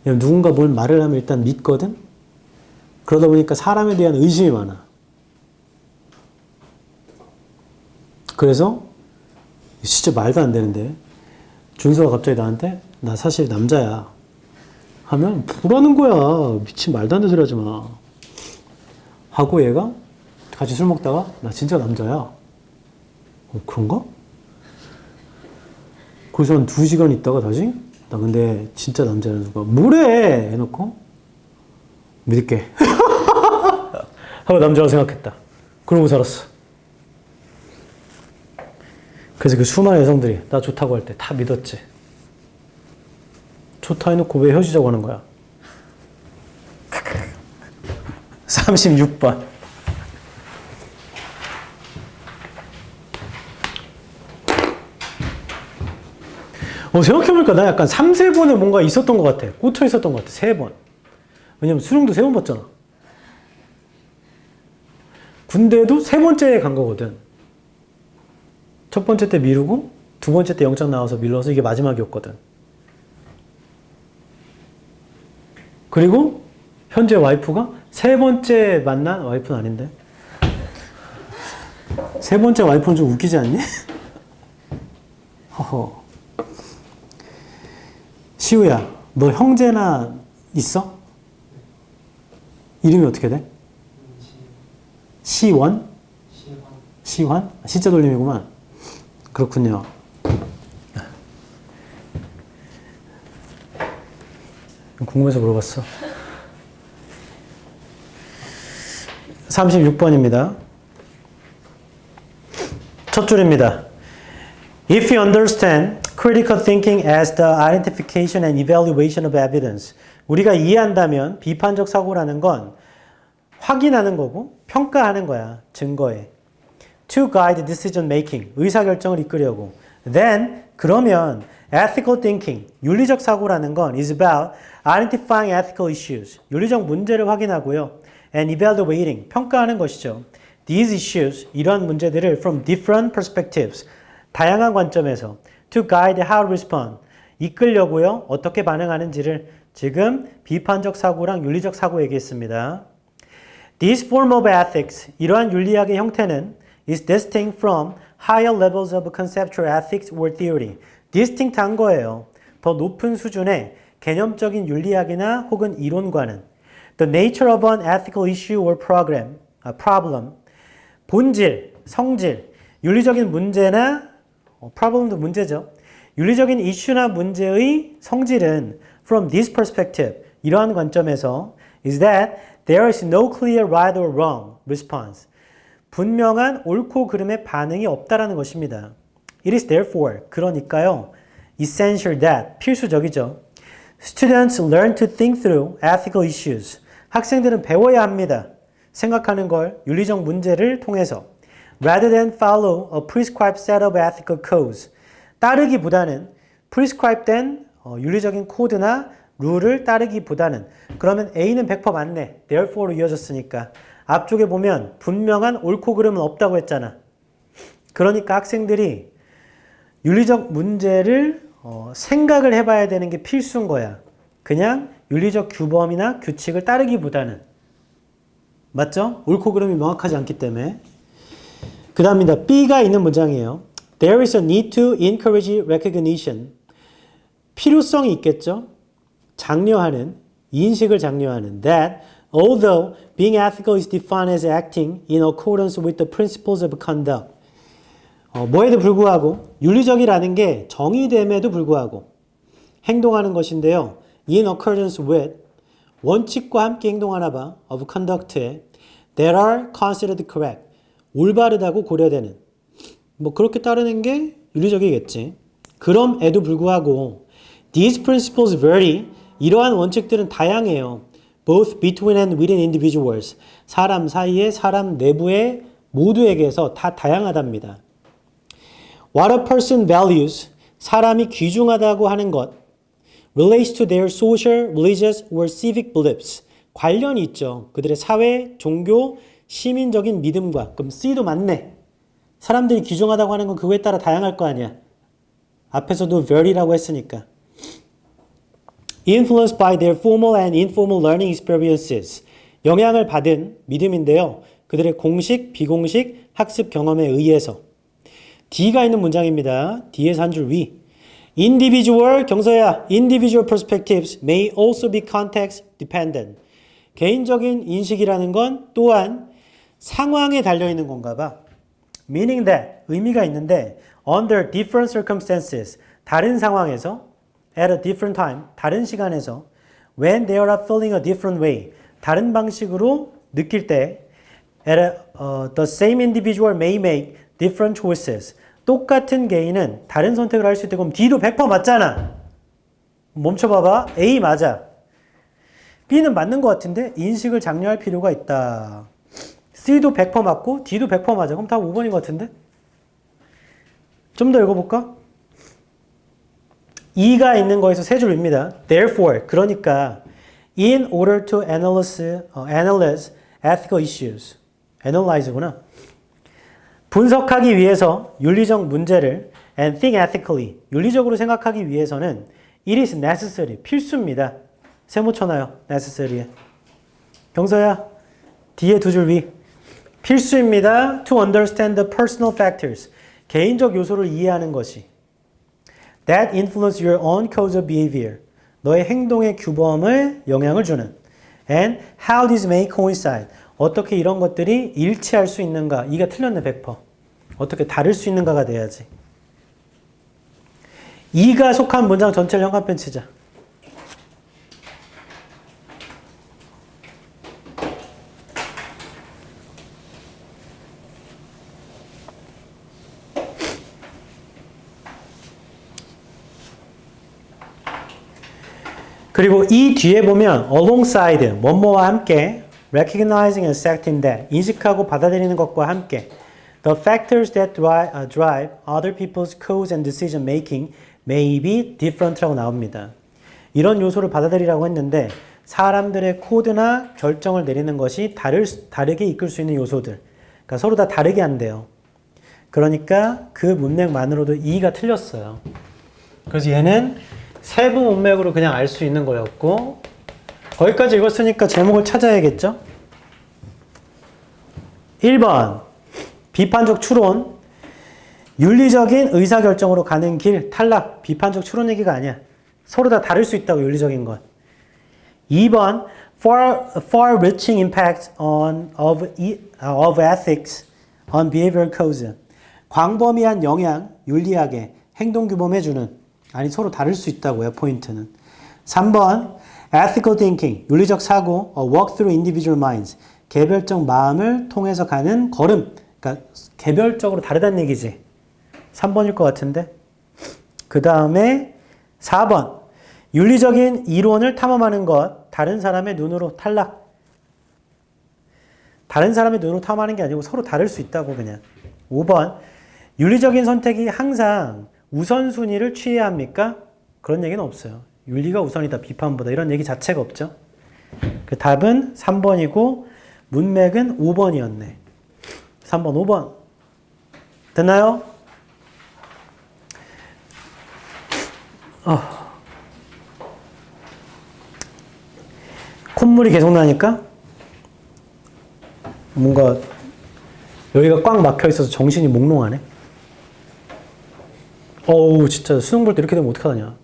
[SPEAKER 1] 누군가 뭘 말을 하면 일단 믿거든? 그러다 보니까 사람에 대한 의심이 많아. 그래서 진짜 말도 안 되는데 준서가 갑자기 나한테 나 사실 남자야 하면 뭐라는 거야. 미친 말도 안 되는 소리 하지 마. 하고 얘가 같이 술 먹다가 나 진짜 남자야. 그런가? 그래서 한 2시간 있다가 다시 나 근데 진짜 남자라는 순간 뭐래 해놓고 믿을게 하고 남자라고 생각했다. 그러고 살았어. 그래서 그 수많은 여성들이 나 좋다고 할 때 다 믿었지. 좋다 해놓고 왜 헤어지자고 하는 거야? 36번. 생각해보니까 나 약간 3, 4번에 뭔가 있었던 것 같아. 꽂혀 있었던 것 같아. 3번. 왜냐면 수능도 3번 봤잖아. 군대도 3번째에 간 거거든. 첫 번째 때 미루고 2번째 때 영장 나와서 밀러서 이게 마지막이었거든. 그리고 현재 와이프가 3번째 만난 와이프는 아닌데. 3번째 와이프는 좀 웃기지 않니? 허허. 시우야, 너 형제나 있어? 이름이 어떻게 돼? 시원? 시환? 시자 돌림이구만. 그렇군요. 궁금해서 물어봤어. 36번입니다. 첫 줄입니다. If you understand critical thinking as the identification and evaluation of evidence. 우리가 이해한다면 비판적 사고라는 건 확인하는 거고 평가하는 거야. 증거에. To guide decision making. 의사결정을 이끌려고. Then 그러면 ethical thinking. 윤리적 사고라는 건 is about identifying ethical issues. 윤리적 문제를 확인하고요. And evaluating. 평가하는 것이죠. These issues. 이러한 문제들을 from different perspectives. 다양한 관점에서 to guide how to respond. 이끌려고요. 어떻게 반응하는지를 지금 비판적 사고랑 윤리적 사고 얘기했습니다. This form of ethics, 이러한 윤리학의 형태는 is distinct from higher levels of conceptual ethics or theory. distinct한 거예요. 더 높은 수준의 개념적인 윤리학이나 혹은 이론과는 the nature of an ethical issue or problem. 본질, 성질, 윤리적인 문제나 problem도 문제죠. 윤리적인 이슈나 문제의 성질은 from this perspective, 이러한 관점에서 is that there is no clear right or wrong response. 분명한 옳고 그름의 반응이 없다라는 것입니다. It is therefore, 그러니까요. essential that, 필수적이죠. Students learn to think through ethical issues. 학생들은 배워야 합니다. 생각하는 걸 윤리적 문제를 통해서 rather than follow a prescribed set of ethical codes. 따르기보다는 prescribed 된 윤리적인 코드나 룰을 따르기보다는 그러면 A는 100% 맞네. therefore로 이어졌으니까. 앞쪽에 보면 분명한 옳고 그름은 없다고 했잖아. 그러니까 학생들이 윤리적 문제를 생각을 해봐야 되는 게 필수인 거야. 그냥 윤리적 규범이나 규칙을 따르기보다는. 맞죠? 옳고 그름이 명확하지 않기 때문에. 그 다음입니다. B가 있는 문장이에요. There is a need to encourage recognition. 필요성이 있겠죠. 장려하는, 인식을 장려하는. That although being ethical is defined as acting in accordance with the principles of conduct. 뭐에도 불구하고 윤리적이라는 게 정의됨에도 불구하고 행동하는 것인데요. In accordance with 원칙과 함께 행동하나 봐. of conduct에 that are considered correct. 올바르다고 고려되는. 뭐 그렇게 따르는 게 윤리적이겠지. 그럼에도 불구하고 these principles vary. 이러한 원칙들은 다양해요. both between and within individuals. 사람 사이에 사람 내부에 모두에게서 다 다양하답니다. What a person values. 사람이 귀중하다고 하는 것 relates to their social, religious or civic beliefs. 관련이 있죠. 그들의 사회, 종교, 시민적인 믿음과. 그럼 C도 맞네. 사람들이 귀중하다고 하는 건 그거에 따라 다양할 거 아니야. 앞에서도 vary라고 했으니까. Influenced by their formal and informal learning experiences. 영향을 받은 믿음인데요. 그들의 공식, 비공식 학습 경험에 의해서. D가 있는 문장입니다. D에서 한 줄 위. Individual, 경서야, individual perspectives may also be context dependent. 개인적인 인식이라는 건 또한 상황에 달려있는 건가 봐. Meaning that, 의미가 있는데 under different circumstances, 다른 상황에서 at a different time, 다른 시간에서 when they are feeling a different way, 다른 방식으로 느낄 때 the same individual may make different choices. 똑같은 개인은 다른 선택을 할 수 있다. 그럼 D도 100% 맞잖아. 멈춰봐봐. A 맞아. B는 맞는 것 같은데 인식을 장려할 필요가 있다. C도 100% 맞고 D도 100% 맞아. 그럼 다 5번인 것 같은데? 좀 더 읽어볼까? E가 있는 거에서 세 줄입니다. Therefore, 그러니까 in order to analyze ethical issues. analyze구나. 분석하기 위해서 윤리적 문제를 and think ethically, 윤리적으로 생각하기 위해서는 it is necessary, 필수입니다. 세모 쳐놔요. necessary에. 경서야, 뒤에 두 줄 위. 필수입니다. To understand the personal factors, 개인적 요소를 이해하는 것이 that influence your own codes of behavior, 너의 행동의 규범을 영향을 주는 and how these may coincide, 어떻게 이런 것들이 일치할 수 있는가. 이가 틀렸네 100%. 어떻게 다를 수 있는가가 돼야지. 이가 속한 문장 전체를 형광펜 치자. 그리고 이 뒤에 보면 alongside, 뭐뭐와 함께 recognizing and accepting that, 인식하고 받아들이는 것과 함께 the factors that drive other people's codes and decision making may be different라고 나옵니다. 이런 요소를 받아들이라고 했는데 사람들의 코드나 결정을 내리는 것이 다르게 이끌 수 있는 요소들. 그러니까 서로 다 다르게 한대요. 그러니까 그 문맥만으로도 E가 틀렸어요. 그래서 얘는 세부 문맥으로 그냥 알 수 있는 거였고 거기까지 읽었으니까 제목을 찾아야겠죠? 1번 비판적 추론 윤리적인 의사결정으로 가는 길 탈락. 비판적 추론 얘기가 아니야. 서로 다 다를 수 있다고 윤리적인 건. 2번 far-reaching impact of ethics on behavioral codes. 광범위한 영향, 윤리학에 행동규범해 주는. 아니 서로 다를 수 있다고요. 포인트는. 3번 ethical thinking, 윤리적 사고, a walk through individual minds, 개별적 마음을 통해서 가는 걸음. 그러니까 개별적으로 다르다는 얘기지. 3번일 것 같은데. 그 다음에 4번 윤리적인 이론을 탐험하는 것, 다른 사람의 눈으로 탈락. 다른 사람의 눈으로 탐험하는 게 아니고 서로 다를 수 있다고 그냥. 5번 윤리적인 선택이 항상 우선순위를 취해야 합니까? 그런 얘기는 없어요. 윤리가 우선이다 비판보다 이런 얘기 자체가 없죠. 그 답은 3번이고 문맥은 5번이었네. 3번, 5번. 됐나요? 콧물이 계속 나니까 뭔가 여기가 꽉 막혀 있어서 정신이 몽롱하네. 어우, 진짜 수능 볼 때 이렇게 되면 어떡하냐.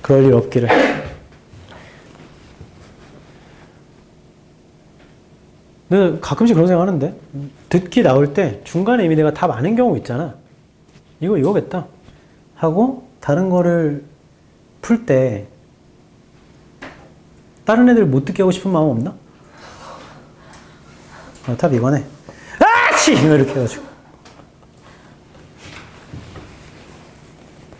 [SPEAKER 1] 그럴 일 없기를. 근데 가끔씩 그런 생각 하는데, 듣기 나올 때 중간에 이미 내가 답 아는 경우 있잖아. 이거겠다. 하고, 다른 거를 풀 때, 다른 애들 못 듣게 하고 싶은 마음 없나? 답 이거네. 아치! 이렇게 해가지고.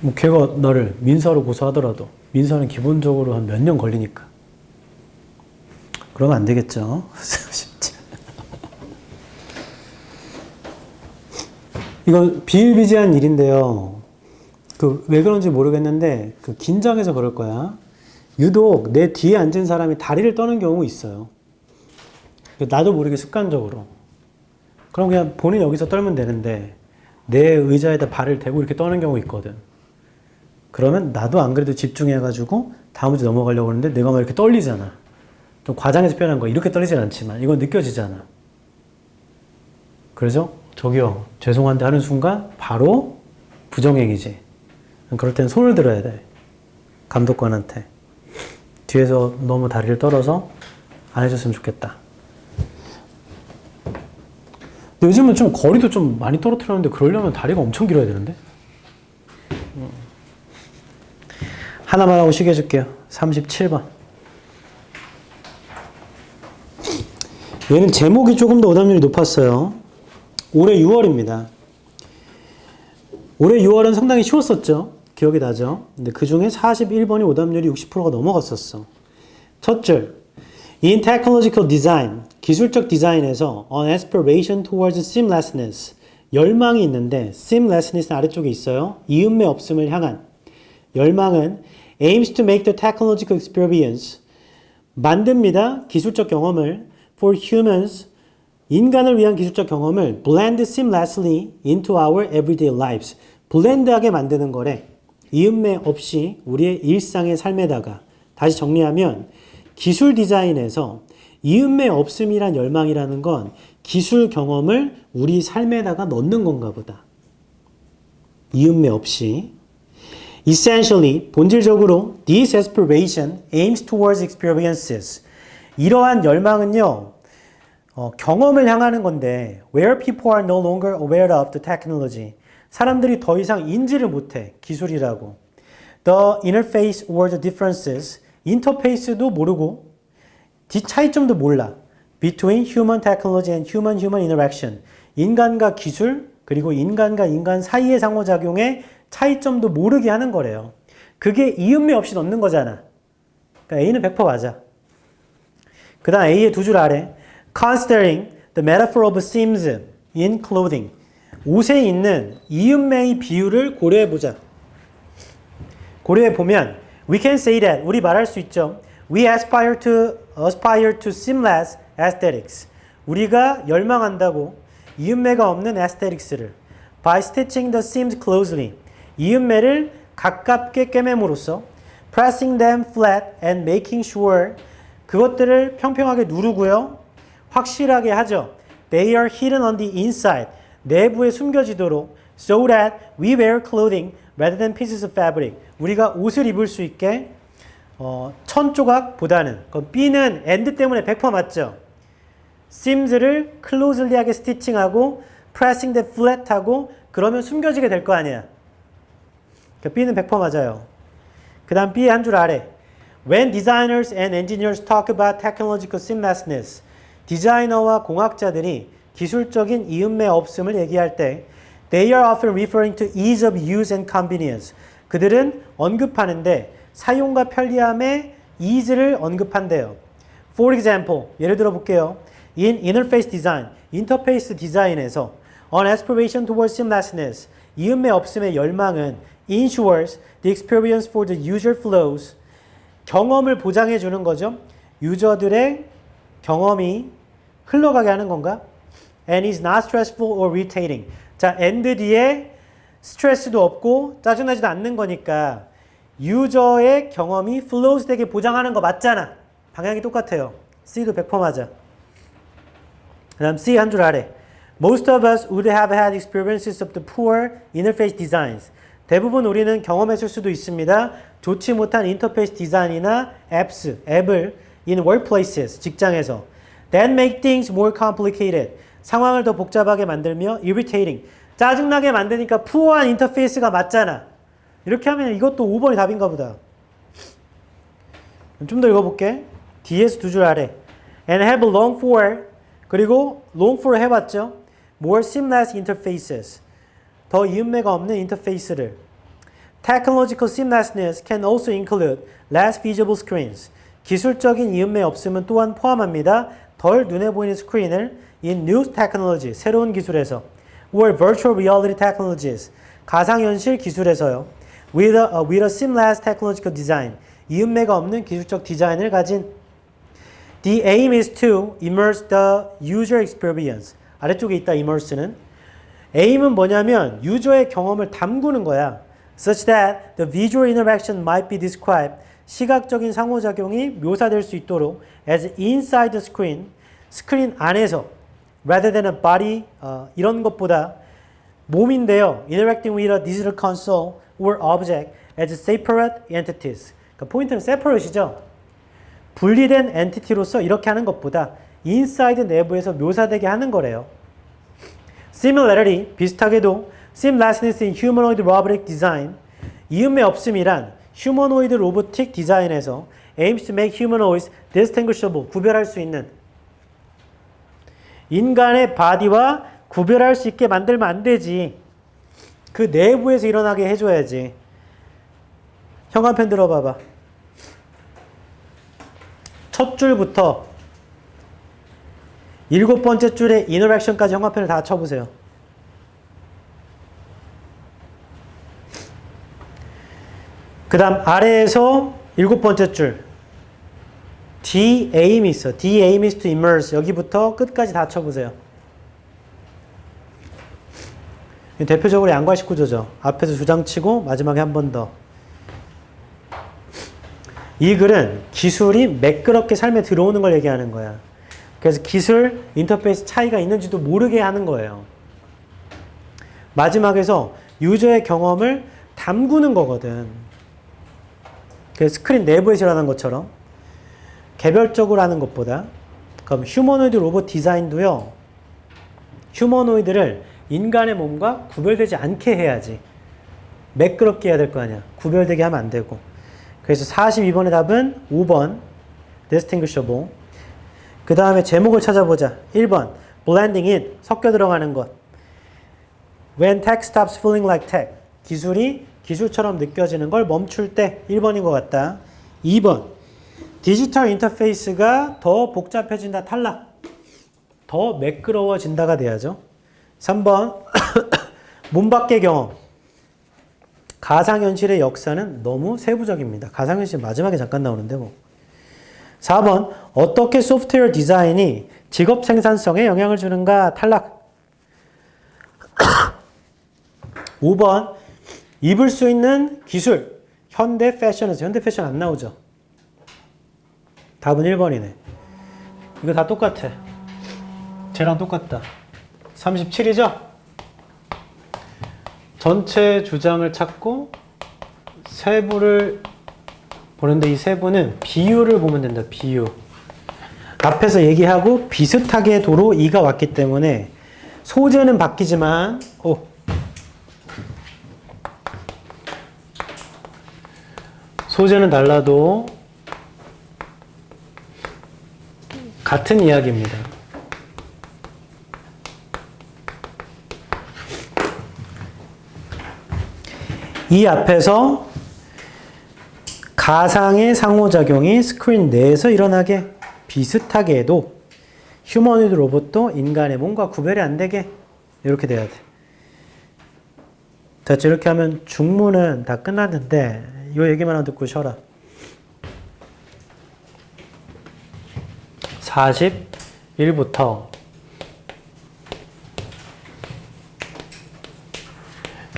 [SPEAKER 1] 뭐, 걔가 나를 민사로 고소하더라도, 민사는 기본적으로 한 몇 년 걸리니까. 그러면 안 되겠죠. 쉽지. 이건 비일비재한 일인데요. 왜 그런지 모르겠는데, 긴장해서 그럴 거야. 유독 내 뒤에 앉은 사람이 다리를 떠는 경우가 있어요. 나도 모르게 습관적으로. 그럼 그냥 본인 여기서 떨면 되는데, 내 의자에다 발을 대고 이렇게 떠는 경우가 있거든. 그러면 나도 안 그래도 집중해가지고 다음 문제 넘어가려고 하는데 내가 막 이렇게 떨리잖아. 좀 과장해서 표현한 거 이렇게 떨리진 않지만 이건 느껴지잖아. 그래서 저기요 죄송한데 하는 순간 바로 부정행위지. 그럴 땐 손을 들어야 돼. 감독관한테. 뒤에서 너무 다리를 떨어서 안 해줬으면 좋겠다. 근데 요즘은 좀 거리도 좀 많이 떨어뜨렸는데 그러려면 다리가 엄청 길어야 되는데. 하나만 하고 쉬게 해줄게요. 37번. 얘는 제목이 조금 더 오답률이 높았어요. 올해 6월입니다. 올해 6월은 상당히 쉬웠었죠. 기억이 나죠. 근데 그 중에 41번이 오답률이 60%가 넘어갔었어. 첫 줄. In technological design, 기술적 디자인에서 an aspiration towards seamlessness, 열망이 있는데 seamlessness 아래쪽에 있어요. 이음매 없음을 향한. 열망은 aims to make the technological experience, 만듭니다. 기술적 경험을 for humans, 인간을 위한 기술적 경험을 blend seamlessly into our everyday lives, 블렌드하게 만드는 거래. 이음매 없이 우리의 일상의 삶에다가. 다시 정리하면 기술 디자인에서 이음매 없음이란 열망이라는 건 기술 경험을 우리 삶에다가 넣는 건가 보다. 이음매 없이. Essentially, 본질적으로 this aspiration aims towards experiences. 이러한 열망은요, 경험을 향하는 건데 where people are no longer aware of the technology. 사람들이 더 이상 인지를 못해. 기술이라고. The interface or the differences. 인터페이스도 모르고 차이점도 몰라. Between human technology and human interaction. 인간과 기술 그리고 인간과 인간 사이의 상호작용의 차이점도 모르게 하는 거래요. 그게 이음매 없이 넣는 거잖아. 그러니까 A는 100% 맞아. 그 다음 A의 두 줄 아래 Considering the metaphor of seams in clothing. 옷에 있는 이음매의 비율을 고려해보자. 고려해보면 We can say that. 우리 말할 수 있죠. We aspire to seamless aesthetics. 우리가 열망한다고 이음매가 없는 aesthetics를 by stitching the seams closely. 이음매를 가깝게 꿰매므로써 pressing them flat and making sure 그것들을 평평하게 누르고요. 확실하게 하죠. They are hidden on the inside. 내부에 숨겨지도록 so that we wear clothing rather than pieces of fabric. 우리가 옷을 입을 수 있게 천 조각보다는 B는 and 때문에 100% 맞죠. seams를 closely하게 스티칭하고 pressing them flat하고 그러면 숨겨지게 될 거 아니야. B는 100% 맞아요. 그 다음 B의 한 줄 아래 When designers and engineers talk about technological seamlessness, 디자이너와 공학자들이 기술적인 이음매 없음을 얘기할 때 They are often referring to ease of use and convenience. 그들은 언급하는데 사용과 편리함의 ease를 언급한대요. For example, 예를 들어 볼게요. In interface design, 인터페이스 디자인에서 an aspiration towards seamlessness, 이음매 없음의 열망은 ensures the experience for the user flows, 경험을 보장해 주는 거죠. 유저들의 경험이 흘러가게 하는 건가? And is not stressful or irritating. 자, and 뒤에 스트레스도 없고 짜증나지도 않는 거니까 유저의 경험이 flows 되게 보장하는 거 맞잖아. 방향이 똑같아요. C도 100% 맞아. 그 다음 C 한 줄 아래. Most of us would have had experiences of the poor interface designs. 대부분 우리는 경험했을 수도 있습니다. 좋지 못한 인터페이스 디자인이나 앱을 in workplaces, 직장에서. That make things more complicated. 상황을 더 복잡하게 만들며 irritating. 짜증나게 만드니까 푸어한 인터페이스가 맞잖아. 이렇게 하면 이것도 5번이 답인가 보다. 좀 더 읽어볼게. D에서 두 줄 아래. And have long for, 그리고 long for 해봤죠. More seamless interfaces. 더 이음매가 없는 인터페이스를. Technological seamlessness can also include less visible screens. 기술적인 이음매 없음은 또한 포함합니다. 덜 눈에 보이는 스크린을 in new technology, 새로운 기술에서. or virtual reality technologies, 가상현실 기술에서요. with a seamless technological design, 이음매가 없는 기술적 디자인을 가진. The aim is to immerse the user experience. 아래쪽에 있다, immerse는. aim은 뭐냐면 유저의 경험을 담그는 거야. such that the visual interaction might be described, 시각적인 상호작용이 묘사될 수 있도록 as inside the screen, 스크린 안에서 rather than a body, 이런 것보다 몸인데요. interacting with a digital console or object as separate entities. 그러니까 포인트는 separate이죠. 분리된 엔티티로서 이렇게 하는 것보다 inside 내부에서 묘사되게 하는 거래요. similarity, 비슷하게도 seamlessness in humanoid robotic design, 이음매 없음이란 휴머노이드 로보틱 디자인에서 aims to make humanoids distinguishable, 구별할 수 있는, 인간의 바디와 구별할 수 있게 만들면 안 되지. 그 내부에서 일어나게 해줘야지. 형광펜 들어봐봐. 첫 줄부터 7번째 줄에 인터랙션까지 형광펜을 다 쳐보세요. 그 다음 아래에서 7번째 줄 The aim 있어. The aim is to immerse. 여기부터 끝까지 다 쳐보세요. 대표적으로 양과식 구조죠. 앞에서 주장치고 마지막에 한 번 더. 이 글은 기술이 매끄럽게 삶에 들어오는 걸 얘기하는 거야. 그래서 기술, 인터페이스 차이가 있는지도 모르게 하는 거예요. 마지막에서 유저의 경험을 담그는 거거든. 그래서 스크린 내부에서 일어나는 것처럼 개별적으로 하는 것보다. 그럼 휴머노이드 로봇 디자인도요. 휴머노이드를 인간의 몸과 구별되지 않게 해야지. 매끄럽게 해야 될 거 아니야. 구별되게 하면 안 되고. 그래서 42번의 답은 5번 distinguishable. 그 다음에 제목을 찾아보자. 1번 blending in, 섞여 들어가는 것. When tech stops feeling like tech, 기술이 기술처럼 느껴지는 걸 멈출 때. 1번인 것 같다. 2번 디지털 인터페이스가 더 복잡해진다. 탈락. 더 매끄러워진다가 돼야죠. 3번 문 밖의 경험. 가상현실의 역사는 너무 세부적입니다. 가상현실 마지막에 잠깐 나오는데 뭐. 4번 어떻게 소프트웨어 디자인이 직업 생산성에 영향을 주는가. 탈락. 5번 입을 수 있는 기술. 현대 패션에서. 현대 패션 안 나오죠. 답은 1번이네. 이거 다 똑같아. 쟤랑 똑같다. 37이죠? 전체 주장을 찾고 세부를 보는데 이 세부는 비율을 보면 된다. 비율. 앞에서 얘기하고 비슷하게 도로 2가 왔기 때문에 소재는 바뀌지만 소재는 달라도 같은 이야기입니다. 이 앞에서 가상의 상호작용이 스크린 내에서 일어나게 비슷하게 해도 휴머노이드 로봇도 인간의 몸과 구별이 안 되게 이렇게 돼야 돼. 자, 이렇게 하면 중문은 다 끝났는데 이 얘기만 하고 듣고 쉬어라. 41부터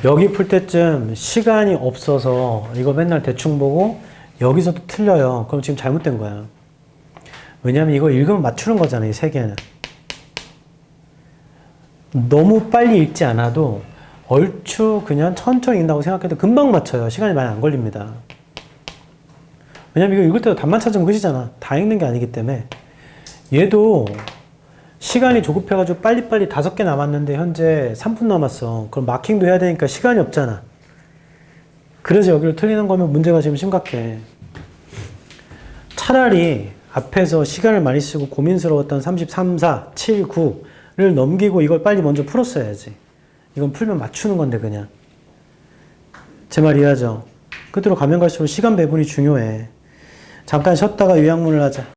[SPEAKER 1] 여기 풀 때쯤 시간이 없어서 이거 맨날 대충 보고 여기서도 틀려요. 그럼 지금 잘못된 거야. 왜냐면 이거 읽으면 맞추는 거잖아, 이 세 개는. 너무 빨리 읽지 않아도 얼추 그냥 천천히 읽는다고 생각해도 금방 맞춰요. 시간이 많이 안 걸립니다. 왜냐면 이거 읽을 때도 답만 찾으면 끝이잖아. 다 읽는 게 아니기 때문에. 얘도 시간이 조급해가지고 빨리빨리 5개 남았는데 현재 3분 남았어. 그럼 마킹도 해야 되니까 시간이 없잖아. 그래서 여기를 틀리는 거면 문제가 지금 심각해. 차라리 앞에서 시간을 많이 쓰고 고민스러웠던 33, 4, 7, 9를 넘기고 이걸 빨리 먼저 풀었어야지. 이건 풀면 맞추는 건데 그냥. 제 말 이해하죠? 끝으로 가면 갈수록 시간 배분이 중요해. 잠깐 쉬었다가 요약문을 하자.